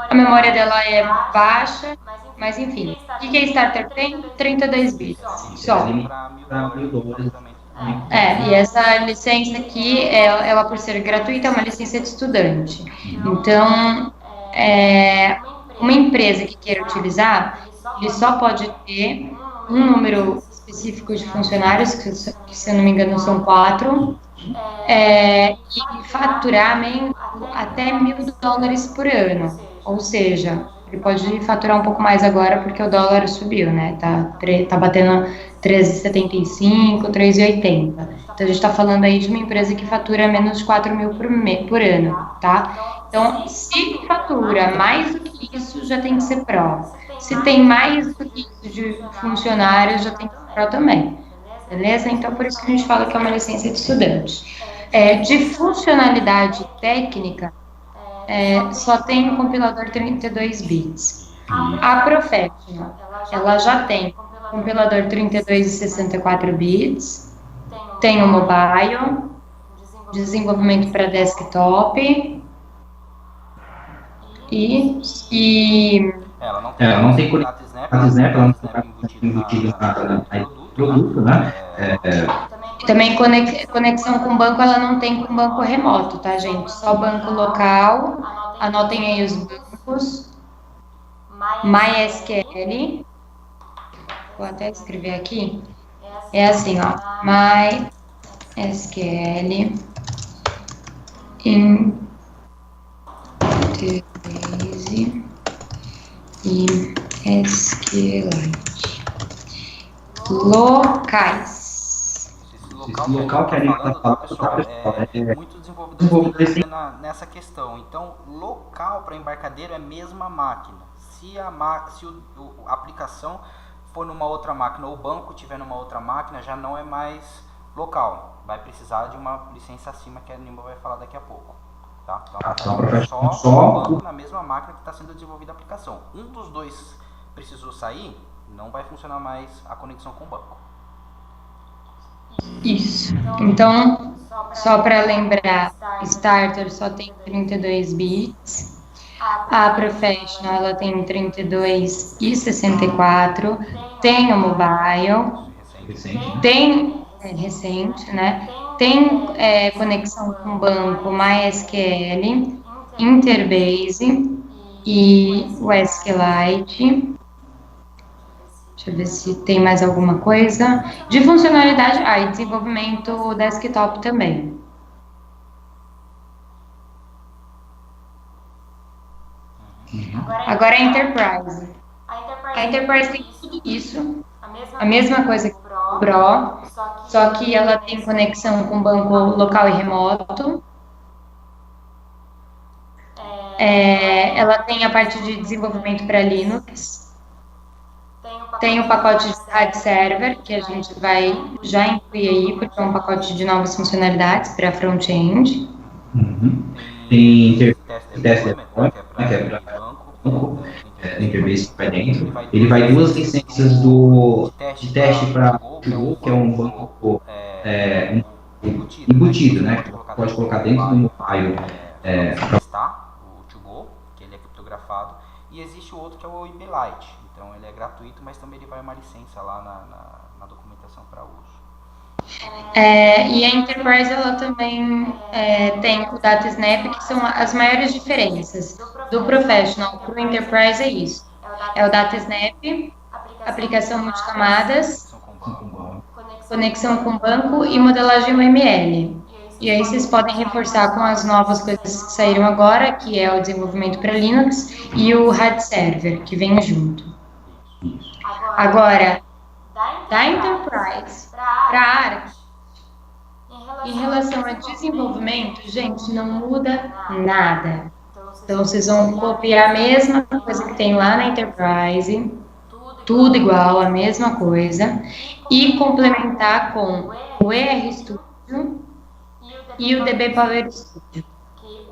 a memória dela é baixa, mas enfim, o que a Starter tem? 32 bits, só. E essa licença aqui, ela por ser gratuita, é uma licença de estudante. Então, uma empresa que queira utilizar, ele só pode ter um número específico de funcionários, que se eu não me engano são 4, e faturar até $1.000 por ano. Ou seja, ele pode faturar um pouco mais agora porque o dólar subiu, né? Tá batendo 3,75, 3,80. Então, a gente está falando aí de uma empresa que fatura menos de 4 mil por ano, tá? Então, se fatura mais do que isso, já tem que ser pró. Se tem mais do que isso de funcionários, já tem que ser pró também. Beleza? Então, por isso que a gente fala que é uma licença de estudante. De funcionalidade técnica, só tem o compilador 32 bits. A Professional, ela já tem compilador 32 e 64 bits, tem o mobile, desenvolvimento para desktop e ela não tem Snap, ela não tem embutido na produto, né? Também conexão com banco, ela não tem com banco remoto, tá, gente? Só banco local, anotem aí os bancos, MySQL, vou até escrever aqui, é assim, ó, MySQL, Interbase e SQLite. Locais. Esse local que a gente está falando, pessoal, muitos desenvolvedores nessa questão. Então, local para embarcadeiro é a mesma máquina. Se a aplicação for numa outra máquina ou o banco tiver numa outra máquina, já não é mais local. Vai precisar de uma licença acima que a Nimble vai falar daqui a pouco. Tá? Então, só o banco na mesma máquina que está sendo desenvolvida a aplicação. Um dos dois precisou sair, não vai funcionar mais a conexão com o banco. Isso. Então, só para lembrar, Starter só tem 32 bits. A Professional, ela tem 32 e 64. Tem o mobile. Tem recente, né? Tem conexão com banco MySQL, Interbase e o SQLite. Deixa eu ver se tem mais alguma coisa. De funcionalidade, e desenvolvimento desktop também. Agora a Enterprise. A Enterprise tem tudo isso, a mesma coisa que o Pro, só que ela tem conexão com banco local e remoto. Ela tem a parte de desenvolvimento para Linux. Tem o pacote de RAD Server, que a gente vai já incluir aí, porque é um pacote de novas funcionalidades para front-end. Tem teste deployment, que é para banco, Interbase que vai dentro. Ele vai 2 licenças de teste para o Go, que é um banco embutido, né? Que pode colocar dentro do mobile. Para testar o To-Go, que ele é criptografado, e existe o outro que é o IBLite. Então ele é gratuito, mas também ele vai uma licença lá na documentação para uso. E a Enterprise, ela também tem o DataSnap, que são as maiores diferenças do Professional para o Enterprise, é isso. É o DataSnap, aplicação multicamadas, conexão com banco e modelagem UML. E aí vocês podem reforçar com as novas coisas que saíram agora, que é o desenvolvimento para Linux e o RAD Server, que vem junto. Agora, da Enterprise para a Arc, em relação a desenvolvimento, gente, não muda nada. Então, vocês vão copiar a mesma coisa que tem lá na Enterprise, tudo igual, a mesma coisa, e complementar com o ER Studio e o DB Power Studio.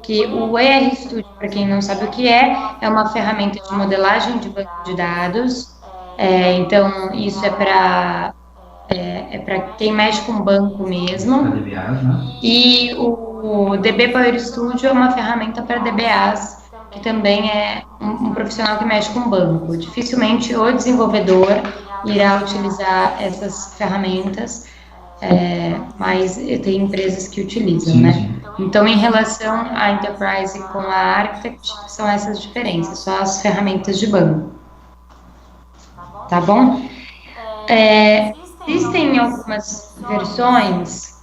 Que o ER Studio, para quem não sabe o que é uma ferramenta de modelagem de banco de dados. Então, isso é para quem mexe com banco mesmo. E o DB Power Studio é uma ferramenta para DBAs, que também é um profissional que mexe com banco. Dificilmente o desenvolvedor irá utilizar essas ferramentas, mas tem empresas que utilizam, né? Então, em relação à Enterprise com a Architect, são essas diferenças, só as ferramentas de banco. Tá bom? Existem algumas versões,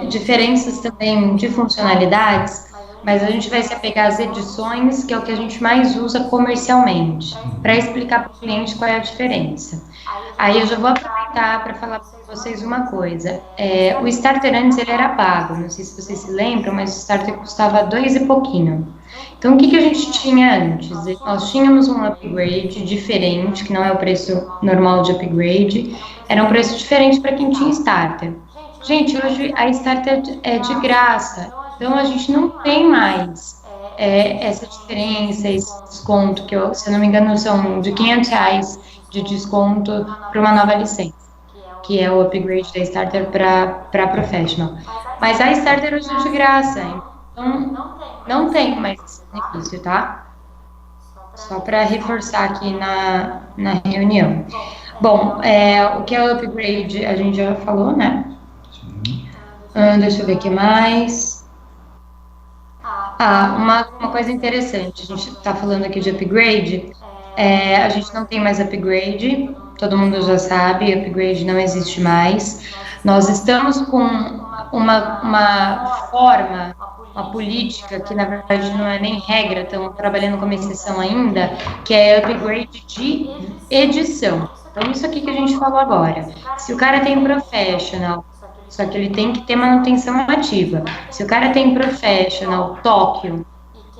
diferenças também de funcionalidades, mas a gente vai se apegar às edições, que é o que a gente mais usa comercialmente, para explicar para o cliente qual é a diferença. Aí eu já vou aproveitar para falar para vocês uma coisa. O Starter antes ele era pago, não sei se vocês se lembram, mas o Starter custava 2 e pouquinho. Então, o que a gente tinha antes? Nós tínhamos um upgrade diferente, que não é o preço normal de upgrade, era um preço diferente para quem tinha Starter. Gente, hoje a Starter é de graça, então a gente não tem mais essa diferença, esse desconto, que se eu não me engano são de R$500 de desconto para uma nova licença, que é o upgrade da Starter para Professional. Mas a Starter hoje é de graça, então não tem mais esse benefício, tá? Só para reforçar aqui na reunião. Bom, o que é o upgrade a gente já falou, né? Deixa eu ver o que mais. Uma coisa interessante, a gente está falando aqui de upgrade, a gente não tem mais upgrade, todo mundo já sabe, upgrade não existe mais. Nós estamos com uma forma, uma política, que na verdade não é nem regra, estamos trabalhando como exceção ainda, que é upgrade de edição. Então, isso aqui que a gente falou agora. Se o cara tem Professional, só que ele tem que ter manutenção ativa. Se o cara tem Professional Tóquio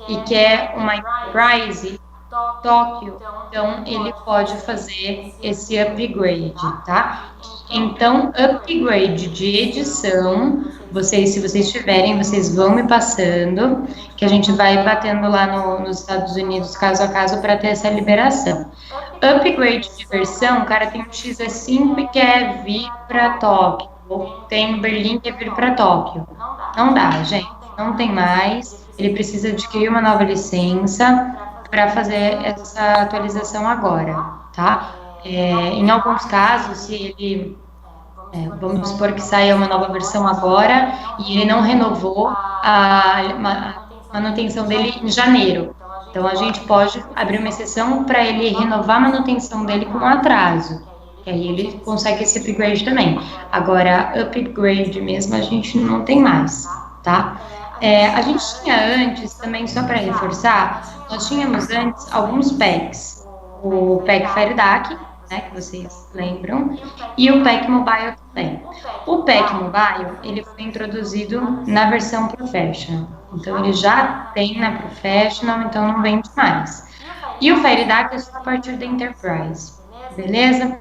e quer uma Enterprise Tóquio, então ele pode fazer esse upgrade, tá? Então, upgrade de edição, se vocês tiverem, vocês vão me passando, que a gente vai batendo lá nos Estados Unidos, caso a caso, para ter essa liberação. Upgrade de versão, o cara tem um XE5 e quer vir para Tóquio, ou tem Berlim e quer vir para Tóquio. Não dá, gente, não tem mais. Ele precisa adquirir uma nova licença para fazer essa atualização agora, tá? Em alguns casos, se ele, vamos supor que saia uma nova versão agora e ele não renovou a manutenção dele em janeiro, então a gente pode abrir uma exceção para ele renovar a manutenção dele com atraso, que aí ele consegue esse upgrade também. Agora, upgrade mesmo a gente não tem mais, tá? A gente tinha antes, também só para reforçar, nós tínhamos antes alguns packs. O pack FireDAC, né, que vocês lembram, e o pack Mobile também. O pack Mobile, ele foi introduzido na versão Professional. Então, ele já tem na Professional, então não vende mais. E o FireDAC é só a partir da Enterprise, beleza?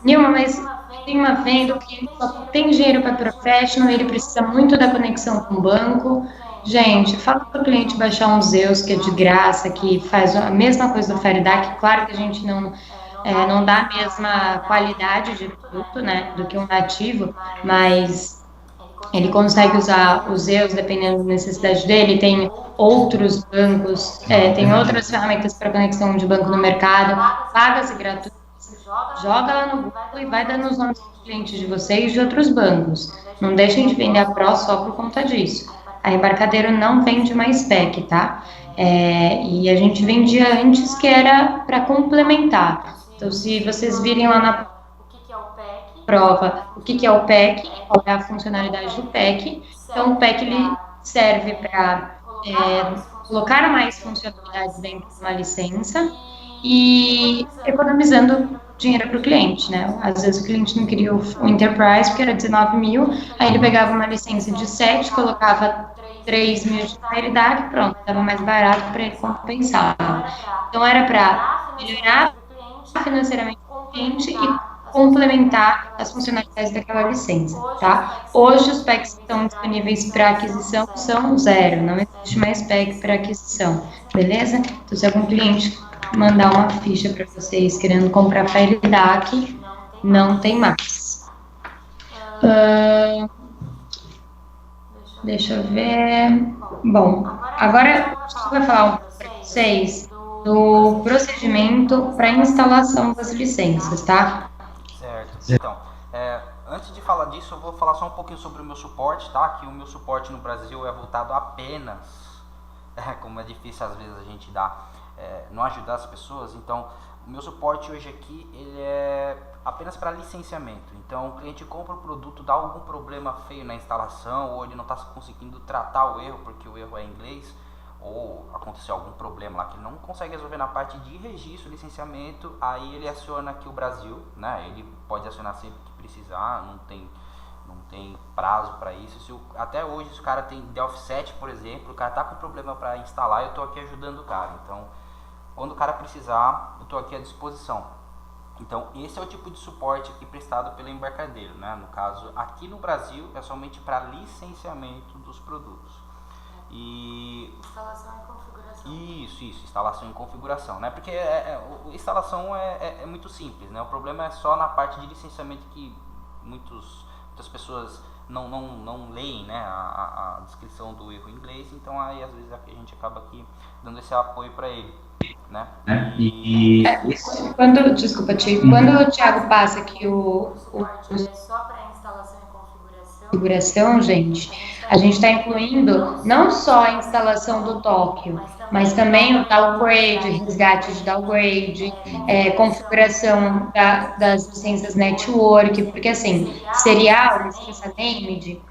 Nilma, mas tem uma venda que só tem dinheiro para Professional, ele precisa muito da conexão com o banco, Gente, fala para o cliente baixar um Zeus que é de graça, que faz a mesma coisa do Feridac. Claro que a gente não dá a mesma qualidade de produto, né, do que um nativo, mas ele consegue usar os Zeus dependendo da necessidade dele. Tem outros bancos, tem outras ferramentas para conexão de banco no mercado, pagas e gratuitas. Joga lá no Google e vai dando os nomes dos clientes de vocês e de outros bancos. Não deixem de vender a Pro só por conta disso. A Embarcadero não vende mais PEC, tá? E a gente vendia antes que era para complementar. Então, se vocês virem lá na prova o que é o PEC, qual é a funcionalidade do PEC, então o PEC ele serve para colocar mais funcionalidades dentro de uma licença e economizando dinheiro para o cliente, né? Às vezes o cliente não queria o Enterprise porque era 19 mil, aí ele pegava uma licença de 7, colocava 3 mil de fidelidade, pronto, estava mais barato para ele compensar. Então era para melhorar financeiramente o cliente e complementar as funcionalidades daquela licença, tá? Hoje os PECs que estão disponíveis para aquisição são 0, não existe mais PEC para aquisição, beleza? Então se algum cliente mandar uma ficha para vocês querendo comprar FileDAC, não tem mais. Deixa eu ver. Bom, agora a gente vai falar um pouco para vocês do procedimento para instalação das licenças, tá? Certo. Então, antes de falar disso, eu vou falar só um pouquinho sobre o meu suporte, tá? Que o meu suporte no Brasil é voltado apenas, como é difícil às vezes a gente não ajudar as pessoas, então o meu suporte hoje aqui ele é apenas para licenciamento. Então o cliente compra o produto, dá algum problema feio na instalação, ou ele não está conseguindo tratar o erro porque o erro é em inglês, ou aconteceu algum problema lá que ele não consegue resolver na parte de registro, licenciamento, aí ele aciona aqui o Brasil, né? Ele pode acionar sempre que precisar, não tem prazo para isso. Até hoje, se o cara tem Delphi 7, por exemplo, o cara tá com problema para instalar, eu estou aqui ajudando o cara. Então, quando o cara precisar, eu estou aqui à disposição. Então, esse é o tipo de suporte aqui prestado pela Embarcadero, né? No caso, aqui no Brasil, é somente para licenciamento dos produtos. Instalação e configuração. Isso, instalação e configuração, né? Porque instalação é muito simples, né? O problema é só na parte de licenciamento que muitas pessoas não leem, né, a descrição do erro em inglês, então aí às vezes a gente acaba aqui dando esse apoio para ele, né? Desculpa, Tio, quando o Thiago passa aqui o só para instalação e configuração, gente, a gente está incluindo não só a instalação do Tóquio, mas também o downgrade, resgate de downgrade, configuração das licenças network, porque assim, serial, licença named,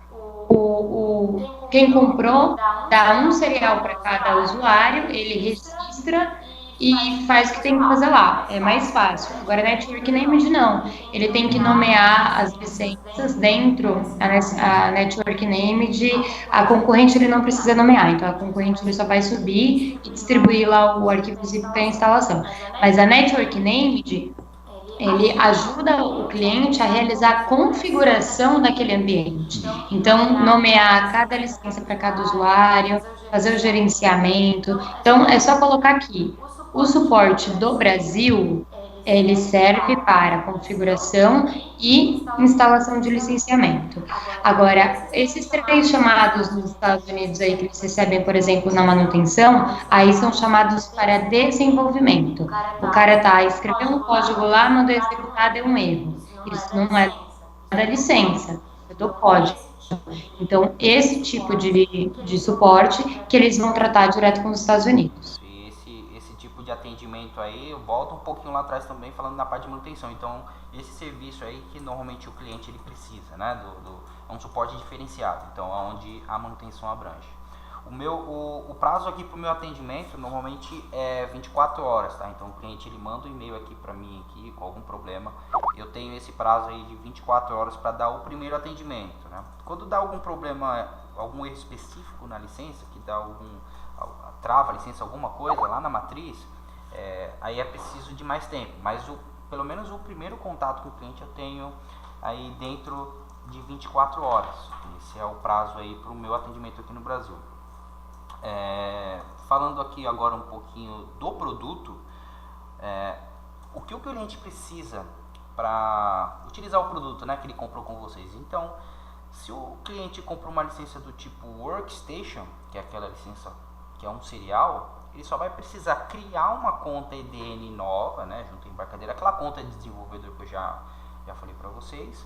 quem comprou dá um serial para cada usuário, ele registra e faz o que tem que fazer lá, é mais fácil. Agora, Network Named não, ele tem que nomear as licenças dentro, a Network Named, a concorrente ele não precisa nomear, então a concorrente ele só vai subir e distribuir lá o arquivo zip para instalação. Mas a Network Named, ele ajuda o cliente a realizar a configuração daquele ambiente. Então, nomear cada licença para cada usuário, fazer o gerenciamento. Então, é só colocar aqui. O suporte do Brasil, ele serve para configuração e instalação de licenciamento. Agora, esses 3 chamados nos Estados Unidos aí que eles recebem, por exemplo, na manutenção, aí são chamados para desenvolvimento. O cara escreveu um código lá, mandou executar, deu um erro. Isso não é da licença, é do código. Então, esse tipo de suporte que eles vão tratar direto com os Estados Unidos. De atendimento aí, eu volto um pouquinho lá atrás também falando na parte de manutenção. Então, esse serviço aí que normalmente o cliente ele precisa, né, é um suporte diferenciado, então onde a manutenção abrange. O prazo aqui para o meu atendimento normalmente é 24 horas, tá? Então o cliente ele manda um e-mail aqui para mim aqui com algum problema, eu tenho esse prazo aí de 24 horas para dar o primeiro atendimento, né? Quando dá algum problema, algum erro específico na licença, que dá trava a licença, alguma coisa lá na matriz, aí é preciso de mais tempo, mas pelo menos o primeiro contato com o cliente eu tenho aí dentro de 24 horas. Esse é o prazo aí para o meu atendimento aqui no Brasil. aqui agora um pouquinho do produto, o que o cliente precisa para utilizar o produto, né, que ele comprou com vocês. Então, se o cliente comprou uma licença do tipo Workstation, que é aquela licença que é um serial, ele só vai precisar criar uma conta EDN nova, né, junto à embarcadeira, aquela conta de desenvolvedor que eu já falei para vocês,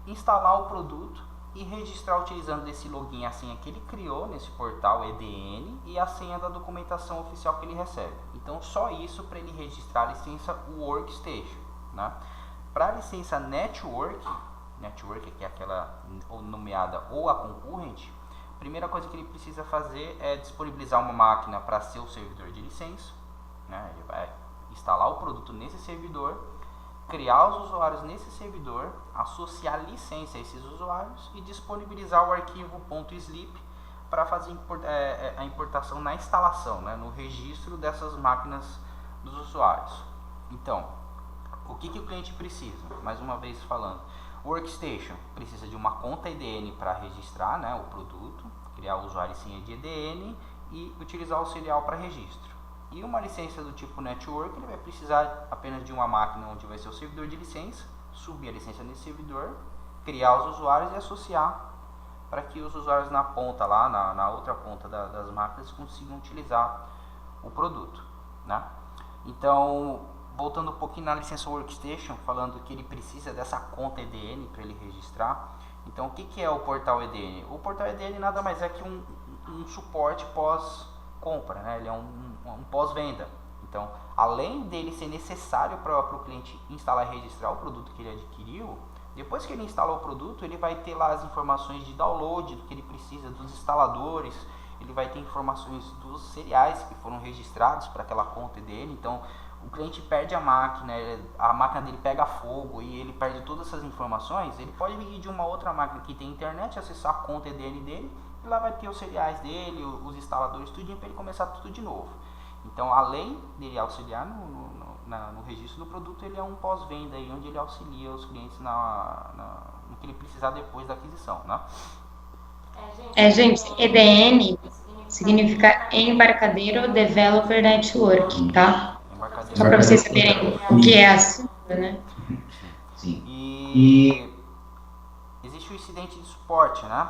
instalar o produto e registrar utilizando esse login, a senha que ele criou nesse portal EDN e a senha da documentação oficial que ele recebe. Então, só isso para ele registrar a licença Workstation, né? Para a licença Network, que é aquela nomeada ou a concorrente, a primeira coisa que ele precisa fazer é disponibilizar uma máquina para ser o servidor de licença, né? Ele vai instalar o produto nesse servidor, criar os usuários nesse servidor, associar licença a esses usuários e disponibilizar o arquivo .slip para fazer a importação na instalação, né? No registro dessas máquinas dos usuários. Então, o que o cliente precisa? Mais uma vez falando, Workstation precisa de uma conta EDN para registrar, né, o produto, criar o usuário e senha de EDN e utilizar o serial para registro. E uma licença do tipo Network, ele vai precisar apenas de uma máquina onde vai ser o servidor de licença, subir a licença nesse servidor, criar os usuários e associar para que os usuários na ponta lá, na outra ponta das máquinas consigam utilizar o produto, né? Então, voltando um pouquinho na licença Workstation, falando que ele precisa dessa conta EDN para ele registrar. Então, o que é o portal EDN? O portal EDN nada mais é que um suporte pós-compra, né? Ele é um pós-venda. Então, além dele ser necessário para o cliente instalar e registrar o produto que ele adquiriu, depois que ele instalar o produto, ele vai ter lá as informações de download do que ele precisa, dos instaladores, ele vai ter informações dos seriais que foram registrados para aquela conta EDN. Então, o cliente perde a máquina dele pega fogo e ele perde todas essas informações, ele pode ir de uma outra máquina que tem internet, acessar a conta EDN dele, e lá vai ter os seriais dele, os instaladores, tudinho, para ele começar tudo de novo. Então, além dele auxiliar no registro do produto, ele é um pós-venda, aí, onde ele auxilia os clientes no que ele precisar depois da aquisição, né? Gente, EDN significa Embarcadeiro Developer Network, tá? Só para vocês saberem o que é a sigla, né? Sim. E existe o incidente de suporte, né?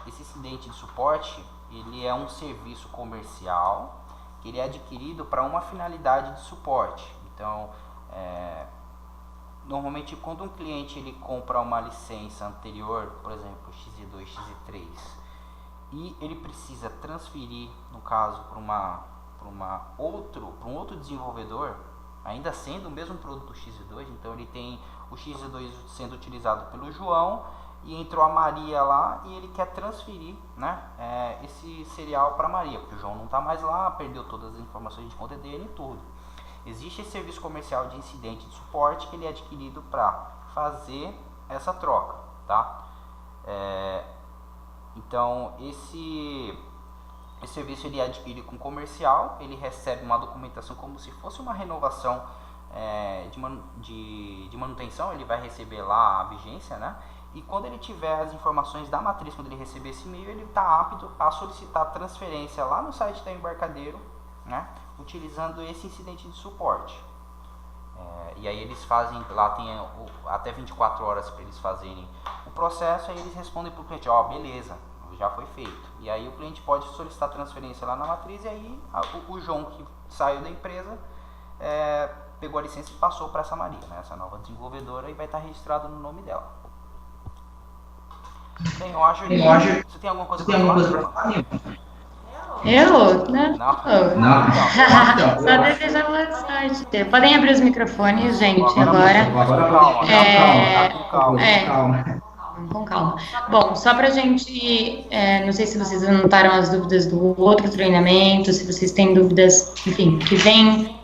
Esse incidente de suporte, ele é um serviço comercial que ele é adquirido para uma finalidade de suporte. Então, normalmente quando um cliente ele compra uma licença anterior, por exemplo, XE2, XE3, e ele precisa transferir, no caso, para um outro desenvolvedor, ainda sendo o mesmo produto XE2, então ele tem o XE2 sendo utilizado pelo João e entrou a Maria lá e ele quer transferir, né, esse serial para Maria, porque o João não está mais lá, perdeu todas as informações de conta dele e tudo. Existe esse serviço comercial de incidente de suporte que ele é adquirido para fazer essa troca, tá? Então esse serviço ele adquire com comercial, ele recebe uma documentação como se fosse uma renovação de manutenção, ele vai receber lá a vigência, né? E quando ele tiver as informações da matriz, quando ele receber esse e-mail, ele está apto a solicitar transferência lá no site da Embarcadeiro, né? Utilizando esse incidente de suporte. E aí eles fazem, lá tem até 24 horas para eles fazerem o processo, aí eles respondem para o cliente, beleza, já foi feito. E aí o cliente pode solicitar transferência lá na matriz e aí o João que saiu da empresa pegou a licença e passou para essa Maria, né, essa nova desenvolvedora, e vai estar registrado no nome dela. Bem, eu acho que você tem alguma coisa para falar? Eu? Não. Só desejar boa sorte. Podem abrir os microfones, gente, agora. Calma. Com calma. Bom, só pra gente, não sei se vocês anotaram as dúvidas do outro treinamento, se vocês têm dúvidas, enfim, que vem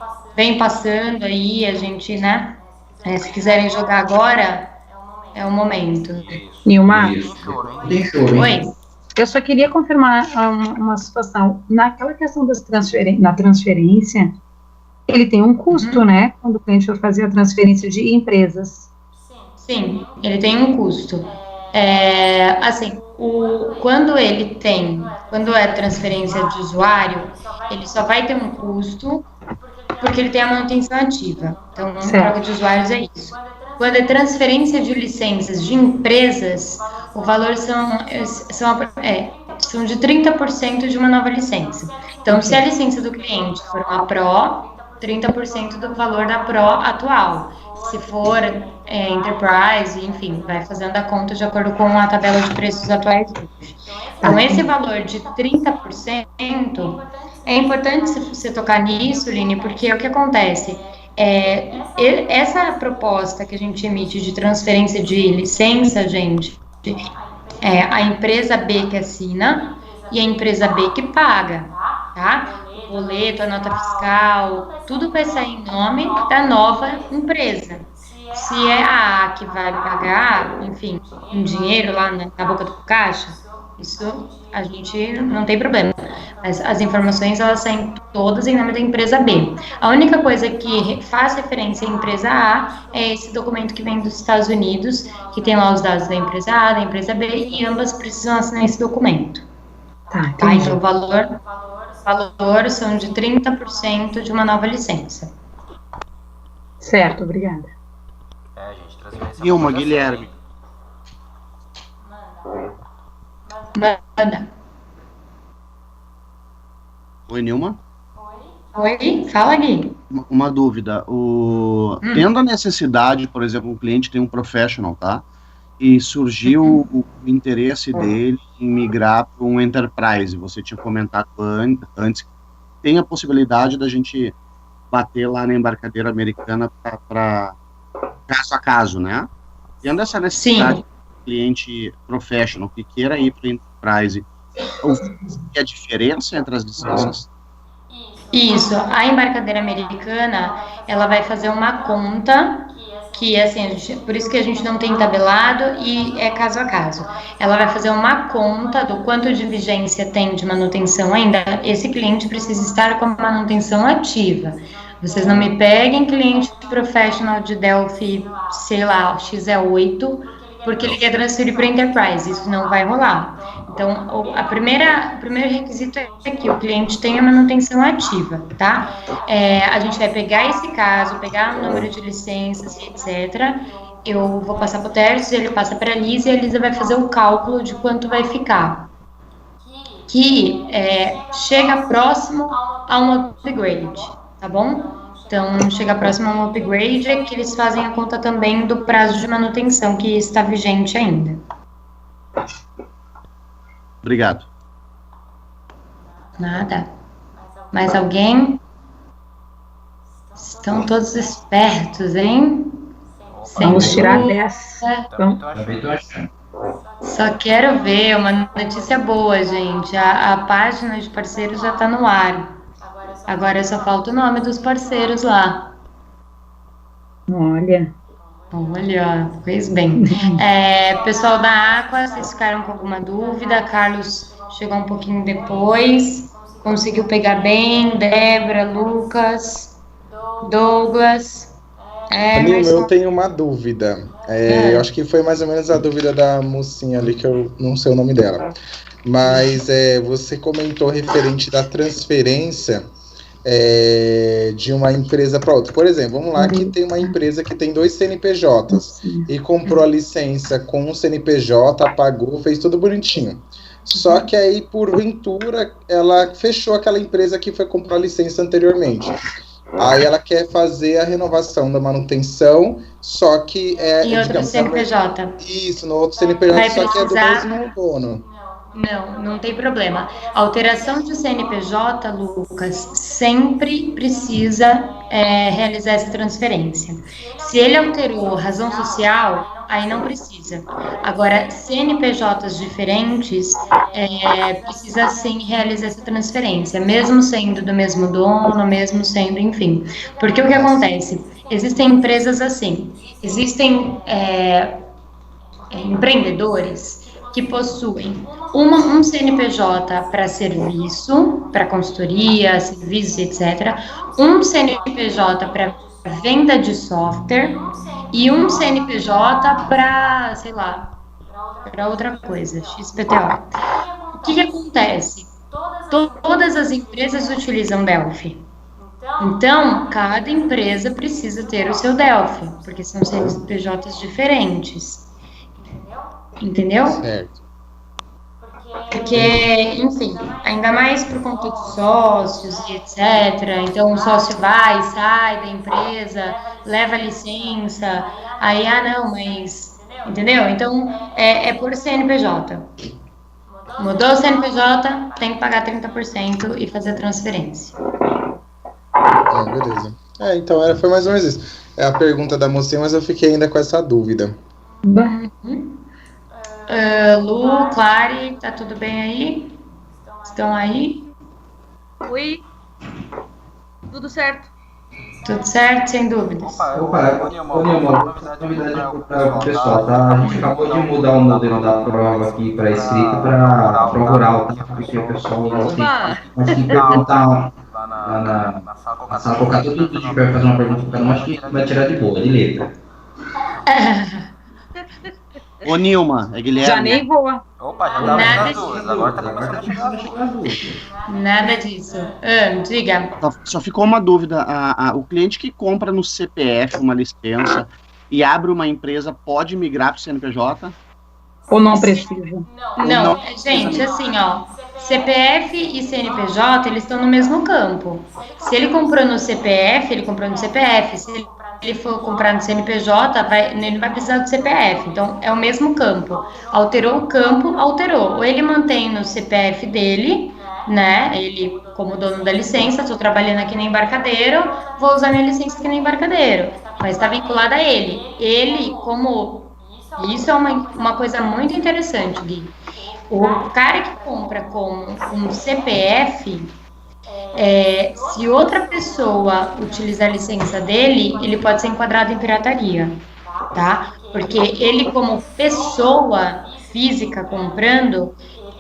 passando aí, a gente, né, se quiserem jogar agora, é o momento. Nilmar? Oi? Eu só queria confirmar uma situação. Naquela questão na transferência, ele tem um custo, né? Quando o cliente for fazer a transferência de empresas. Sim, ele tem um custo. Assim, quando é transferência de usuário, ele só vai ter um custo porque ele tem a manutenção ativa. Então, troca de usuários é isso. Quando é transferência de licenças de empresas, o valor são de 30% de uma nova licença. Então, se a licença do cliente for uma Pro, 30% do valor da Pro atual. Se for Enterprise, enfim, vai fazendo a conta de acordo com a tabela de preços atuais. Então, esse valor de 30%, é importante você tocar nisso, Line, porque o que acontece? Essa proposta que a gente emite de transferência de licença, gente, a empresa B que assina e a empresa B que paga, tá? O boleto, a nota fiscal, tudo vai sair em nome da nova empresa. Se é a A que vai pagar, enfim, em dinheiro lá na boca do caixa, isso a gente não tem problema. Mas as informações, elas saem todas em nome da empresa B. A única coisa que faz referência à empresa A é esse documento que vem dos Estados Unidos, que tem lá os dados da empresa A, da empresa B, e ambas precisam assinar esse documento. Tá, então o valor são de 30% de uma nova licença. Certo, obrigada. Gente, transferência. E uma, Guilherme. Manda. Oi, Nilma? Oi, fala, Gui. Uma dúvida. Tendo a necessidade, por exemplo, um cliente tem um professional, tá? E surgiu o interesse dele em migrar para um enterprise. Você tinha comentado antes. Tem a possibilidade da gente bater lá na embarcadeira americana para caso a caso, né? Tendo essa necessidade do cliente professional que queira ir para enterprise, e a diferença entre as licenças? Isso, a embarcadeira americana, ela vai fazer uma conta que, assim, por isso que a gente não tem tabelado e é caso a caso. Ela vai fazer uma conta do quanto de vigência tem de manutenção ainda. Esse cliente precisa estar com a manutenção ativa. Vocês não me peguem cliente professional de Delphi, sei lá, XE8, porque ele quer transferir para Enterprise, isso não vai rolar. Então, o primeiro requisito é que o cliente tenha manutenção ativa, tá? A gente vai pegar esse caso, pegar o número de licenças e etc. Eu vou passar para o Tércio, ele passa para a Lisa e a Lisa vai fazer o cálculo de quanto vai ficar. Que chega próximo a um upgrade, tá bom? Então, chega próximo a um upgrade, é que eles fazem a conta também do prazo de manutenção, que está vigente ainda. Obrigado. Nada. Mais alguém? Estão todos espertos, hein? Vamos tirar dessa. Também tô achando. Só quero ver uma notícia boa, gente. A página de parceiros já está no ar. Agora só falta o nome dos parceiros lá. Olha, fez bem. Pessoal da Aqua, vocês ficaram com alguma dúvida? Carlos chegou um pouquinho depois. Conseguiu pegar bem? Débora, Lucas, Douglas. Nilma, eu tenho uma dúvida. Eu acho que foi mais ou menos a dúvida da mocinha ali, que eu não sei o nome dela. Mas você comentou referente da transferência de uma empresa para outra. Por exemplo, vamos lá que tem uma empresa que tem 2 CNPJs e comprou a licença com um CNPJ, pagou, fez tudo bonitinho. Só que aí, porventura, ela fechou aquela empresa que foi comprar a licença anteriormente. Aí ela quer fazer a renovação da manutenção, só que em outro CNPJ. Isso, no outro CNPJ, vai só precisar... que é do mesmo dono. Não tem problema. A alteração de CNPJ, Lucas, sempre precisa realizar essa transferência. Se ele alterou razão social, aí não precisa. Agora, CNPJs diferentes, precisa sim realizar essa transferência, mesmo sendo do mesmo dono, mesmo sendo, enfim. Porque o que acontece? Existem empresas assim, existem empreendedores que possuem um CNPJ para serviço, para consultoria, serviços, etc., um CNPJ para venda de software e um CNPJ para, sei lá, para outra coisa, XPTO. O que acontece? Todas as empresas utilizam Delphi. Então, cada empresa precisa ter o seu Delphi, porque são CNPJs diferentes. Entendeu? Certo. Porque, enfim, ainda mais por conta dos sócios e etc. Então, o sócio vai, sai da empresa, leva licença, aí, não, mas... Entendeu? Então, é por CNPJ. Mudou o CNPJ, tem que pagar 30% e fazer a transferência. Beleza. Então, foi mais ou menos isso. É a pergunta da mocinha, mas eu fiquei ainda com essa dúvida. Lu, Clary, tá tudo bem aí? Estão aí? Oi. Tudo certo. Tudo certo, sem dúvidas. Opa, novidade para o pessoal, tá? A gente acabou de mudar o modelo da prova aqui para escrita para prova oral, tá? Porque o pessoal vai ter que perguntar lá na sala, colocar tudo que tiver fazer uma pergunta para nós, que vai tirar de boa, de letra. Ô, Nilma, é Guilherme. Já nem voa. Opa, já tava nas duas, agora tá começando a chegar as duas. Nada disso. Diga. Só ficou uma dúvida. O cliente que compra no CPF uma licença e abre uma empresa pode migrar para o CNPJ? Ou não precisa? Não, gente, assim, ó. CPF e CNPJ, eles estão no mesmo campo. Se ele comprou no CPF, ele comprou no CPF. Se ele for comprar no CNPJ, ele vai precisar do CPF. Então, é o mesmo campo. Alterou o campo, alterou. Ou ele mantém no CPF dele, né? Ele, como dono da licença, estou trabalhando aqui no embarcadeiro, vou usar minha licença aqui no embarcadeiro. Mas está vinculada a ele. Ele, como... Isso é uma coisa muito interessante, Gui. O cara que compra com um CPF, se outra pessoa utilizar a licença dele, ele pode ser enquadrado em pirataria, tá? Porque ele, como pessoa física comprando,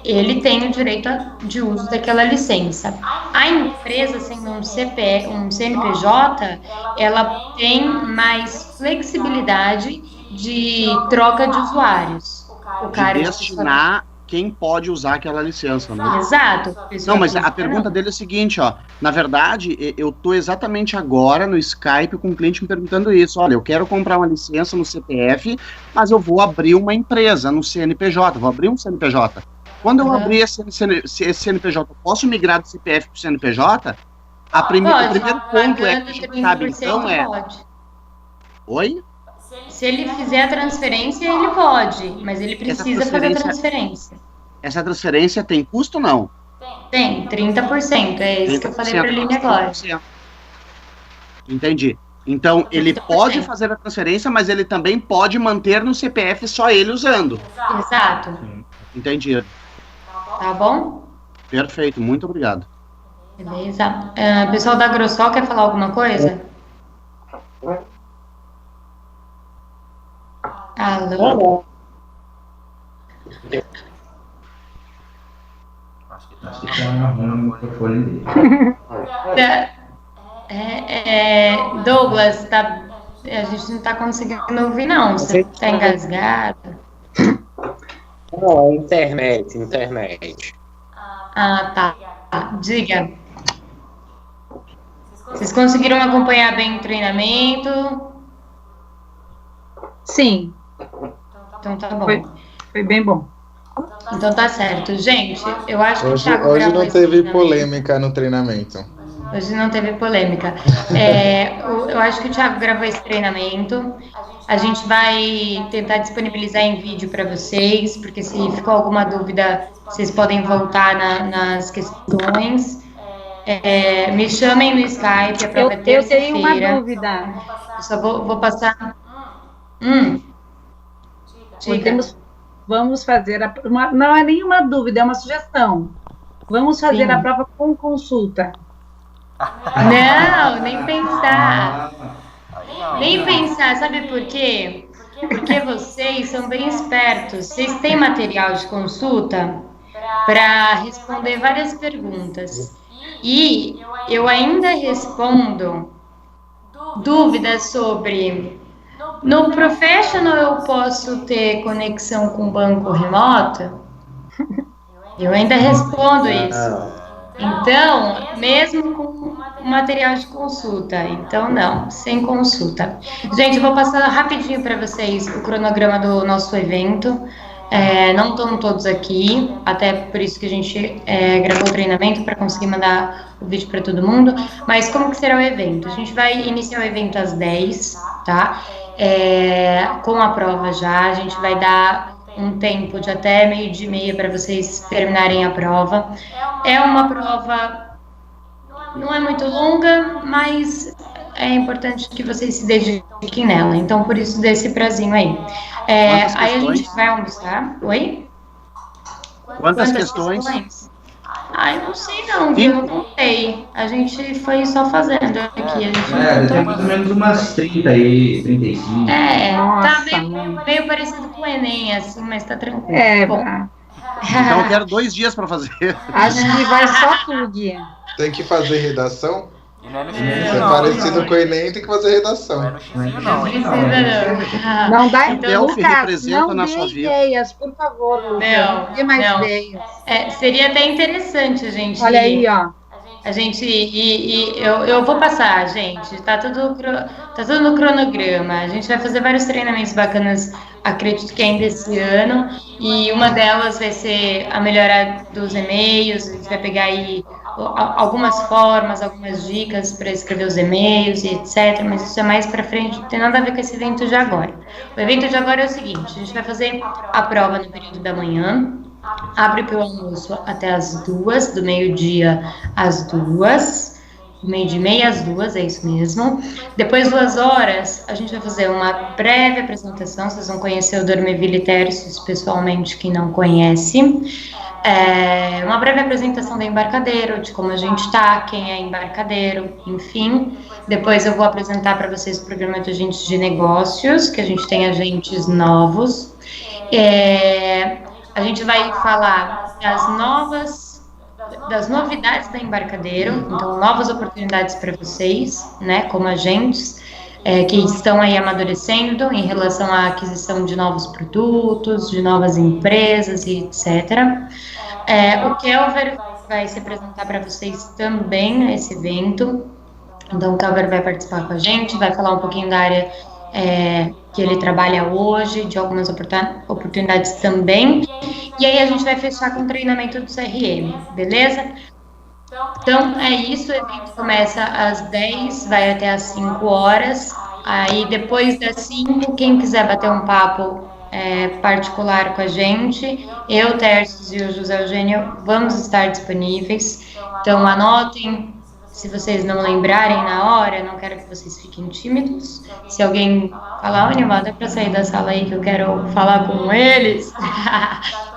ele tem o direito de uso daquela licença. A empresa, sendo um CNPJ, ela tem mais flexibilidade de troca de usuários. O cara de destinar quem pode usar aquela licença, né? Exato. Não, mas a pergunta dele é a seguinte, ó. Na verdade, eu tô exatamente agora no Skype com um cliente me perguntando isso. Olha, eu quero comprar uma licença no CPF, mas eu vou abrir uma empresa no CNPJ, vou abrir um CNPJ. Quando eu abrir esse CNPJ, eu posso migrar do CPF para o CNPJ? O primeiro ponto é que a gente sabe, então pode. Oi? Se ele fizer a transferência, ele pode, mas ele precisa fazer a transferência. Essa transferência tem custo ou não? Tem, 30%. É isso que eu falei para ele agora. Entendi. Então, ele pode fazer a transferência, mas ele também pode manter no CPF só ele usando. Exato. Entendi. Tá bom? Perfeito, muito obrigado. Beleza. Pessoal da Grossol, quer falar alguma coisa? Alô? Acho que tá arrumando o microfone dele. Douglas, a gente não tá conseguindo ouvir, não. Você tá engasgado? Não, internet. Tá. Diga. Vocês conseguiram acompanhar bem o treinamento? Sim. Então tá bom. Foi bem bom. Então tá certo. Gente, eu acho que o Thiago hoje não teve polêmica no treinamento. Hoje não teve polêmica. Eu acho que o Thiago gravou esse treinamento. A gente vai tentar disponibilizar em vídeo para vocês, porque se ficou alguma dúvida, vocês podem voltar nas questões. Me chamem no Skype, a prova é terça-feira. Eu tenho uma dúvida. Eu só vou passar... Vamos fazer não é nenhuma dúvida, é uma sugestão. Vamos fazer a prova com consulta. Não, nem pensar. Nem pensar, sabe por quê? Porque vocês são bem espertos. Vocês têm material de consulta para responder várias perguntas. E eu ainda respondo dúvidas sobre... No Professional eu posso ter conexão com banco remoto? Eu ainda respondo isso. Então, mesmo com material de consulta. Então, não, sem consulta. Gente, eu vou passar rapidinho para vocês o cronograma do nosso evento. Não estão todos aqui, até por isso que a gente gravou o treinamento para conseguir mandar o vídeo para todo mundo. Mas como que será o evento? A gente vai iniciar o evento às 10, tá? Com a prova já, a gente vai dar um tempo de até 12:30 para vocês terminarem a prova. É uma prova, não é muito longa, mas é importante que vocês se dediquem nela. Então, por isso, desse prazinho aí. Aí a gente vai almoçar. Oi? Quantas questões? Eu não sei não, viu? Eu não contei. A gente foi só fazendo aqui. Tem mais ou menos umas 30 aí, 35. Tá meio parecido com o Enem, assim, mas tá tranquilo. Bom. Então eu quero 2 dias para fazer. Acho que vai só tu, Gui. Tem que fazer redação? E não é no Se é parecido com o Enem, tem que fazer redação. Não precisa não. Não dá então, Lucas, não na dê sua vida. ideias, por favor, Lucas. Não dê mais ideias. Seria até interessante, gente. Olha aí, ó. A gente, eu vou passar, gente, tá tudo no cronograma. A gente vai fazer vários treinamentos bacanas, acredito que ainda esse ano, e uma delas vai ser a melhora dos e-mails. A gente vai pegar aí algumas formas, algumas dicas para escrever os e-mails e etc, mas isso é mais para frente, não tem nada a ver com esse evento de agora. O evento de agora é o seguinte: a gente vai fazer a prova no período da manhã, abre para o almoço até as 2, do meio-dia às 2, meio-dia e meia às 2, é isso mesmo. Depois, 2 horas, a gente vai fazer uma breve apresentação. Vocês vão conhecer o Dormeville Tercios pessoalmente, quem não conhece. Uma breve apresentação da Embarcadero, de como a gente tá, quem é Embarcadero, enfim. Depois eu vou apresentar para vocês o programa de agentes de negócios, que a gente tem agentes novos. A gente vai falar das novidades da Embarcadero, então novas oportunidades para vocês, né, como agentes que estão aí amadurecendo em relação à aquisição de novos produtos, de novas empresas e etc. O Kelver vai se apresentar para vocês também nesse evento, então o Kelver vai participar com a gente, vai falar um pouquinho da área que ele trabalha hoje, de algumas oportunidades também, e aí a gente vai fechar com o treinamento do CRM, beleza? Então é isso, o evento começa às 10, vai até às 5 horas, aí depois das 5, quem quiser bater um papo particular com a gente, eu, Tércios e o José Eugênio vamos estar disponíveis, então anotem. Se vocês não lembrarem na hora, não quero que vocês fiquem tímidos. Se alguém falar, Nilma, dá pra sair da sala aí que eu quero falar com eles,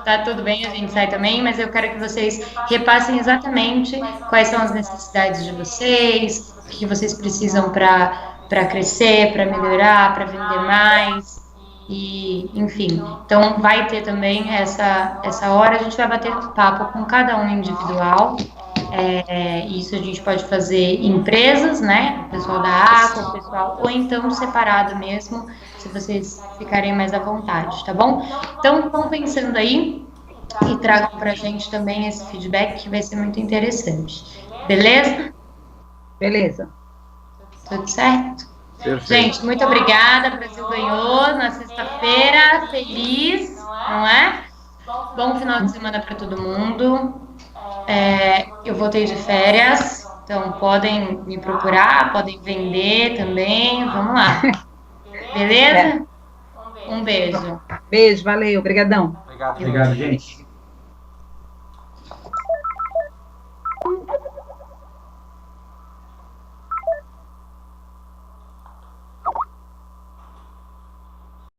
tá tudo bem, a gente sai também, mas eu quero que vocês repassem exatamente quais são as necessidades de vocês, o que vocês precisam para crescer, para melhorar, para vender mais, e enfim. Então vai ter também essa hora, a gente vai bater papo com cada um individual. Isso a gente pode fazer em empresas, né? O pessoal da Aqua, o pessoal, ou então separado mesmo, se vocês ficarem mais à vontade, tá bom? Então, vão pensando aí e tragam pra gente também esse feedback que vai ser muito interessante. Beleza? Beleza. Tudo certo? Perfeito. Gente, muito obrigada. O Brasil ganhou na sexta-feira. Feliz, não é? Bom final de semana para todo mundo. Eu voltei de férias, então podem me procurar, podem vender também, vamos lá. Beleza? Um beijo. Beijo, valeu, obrigadão. Obrigado, Obrigado, gente.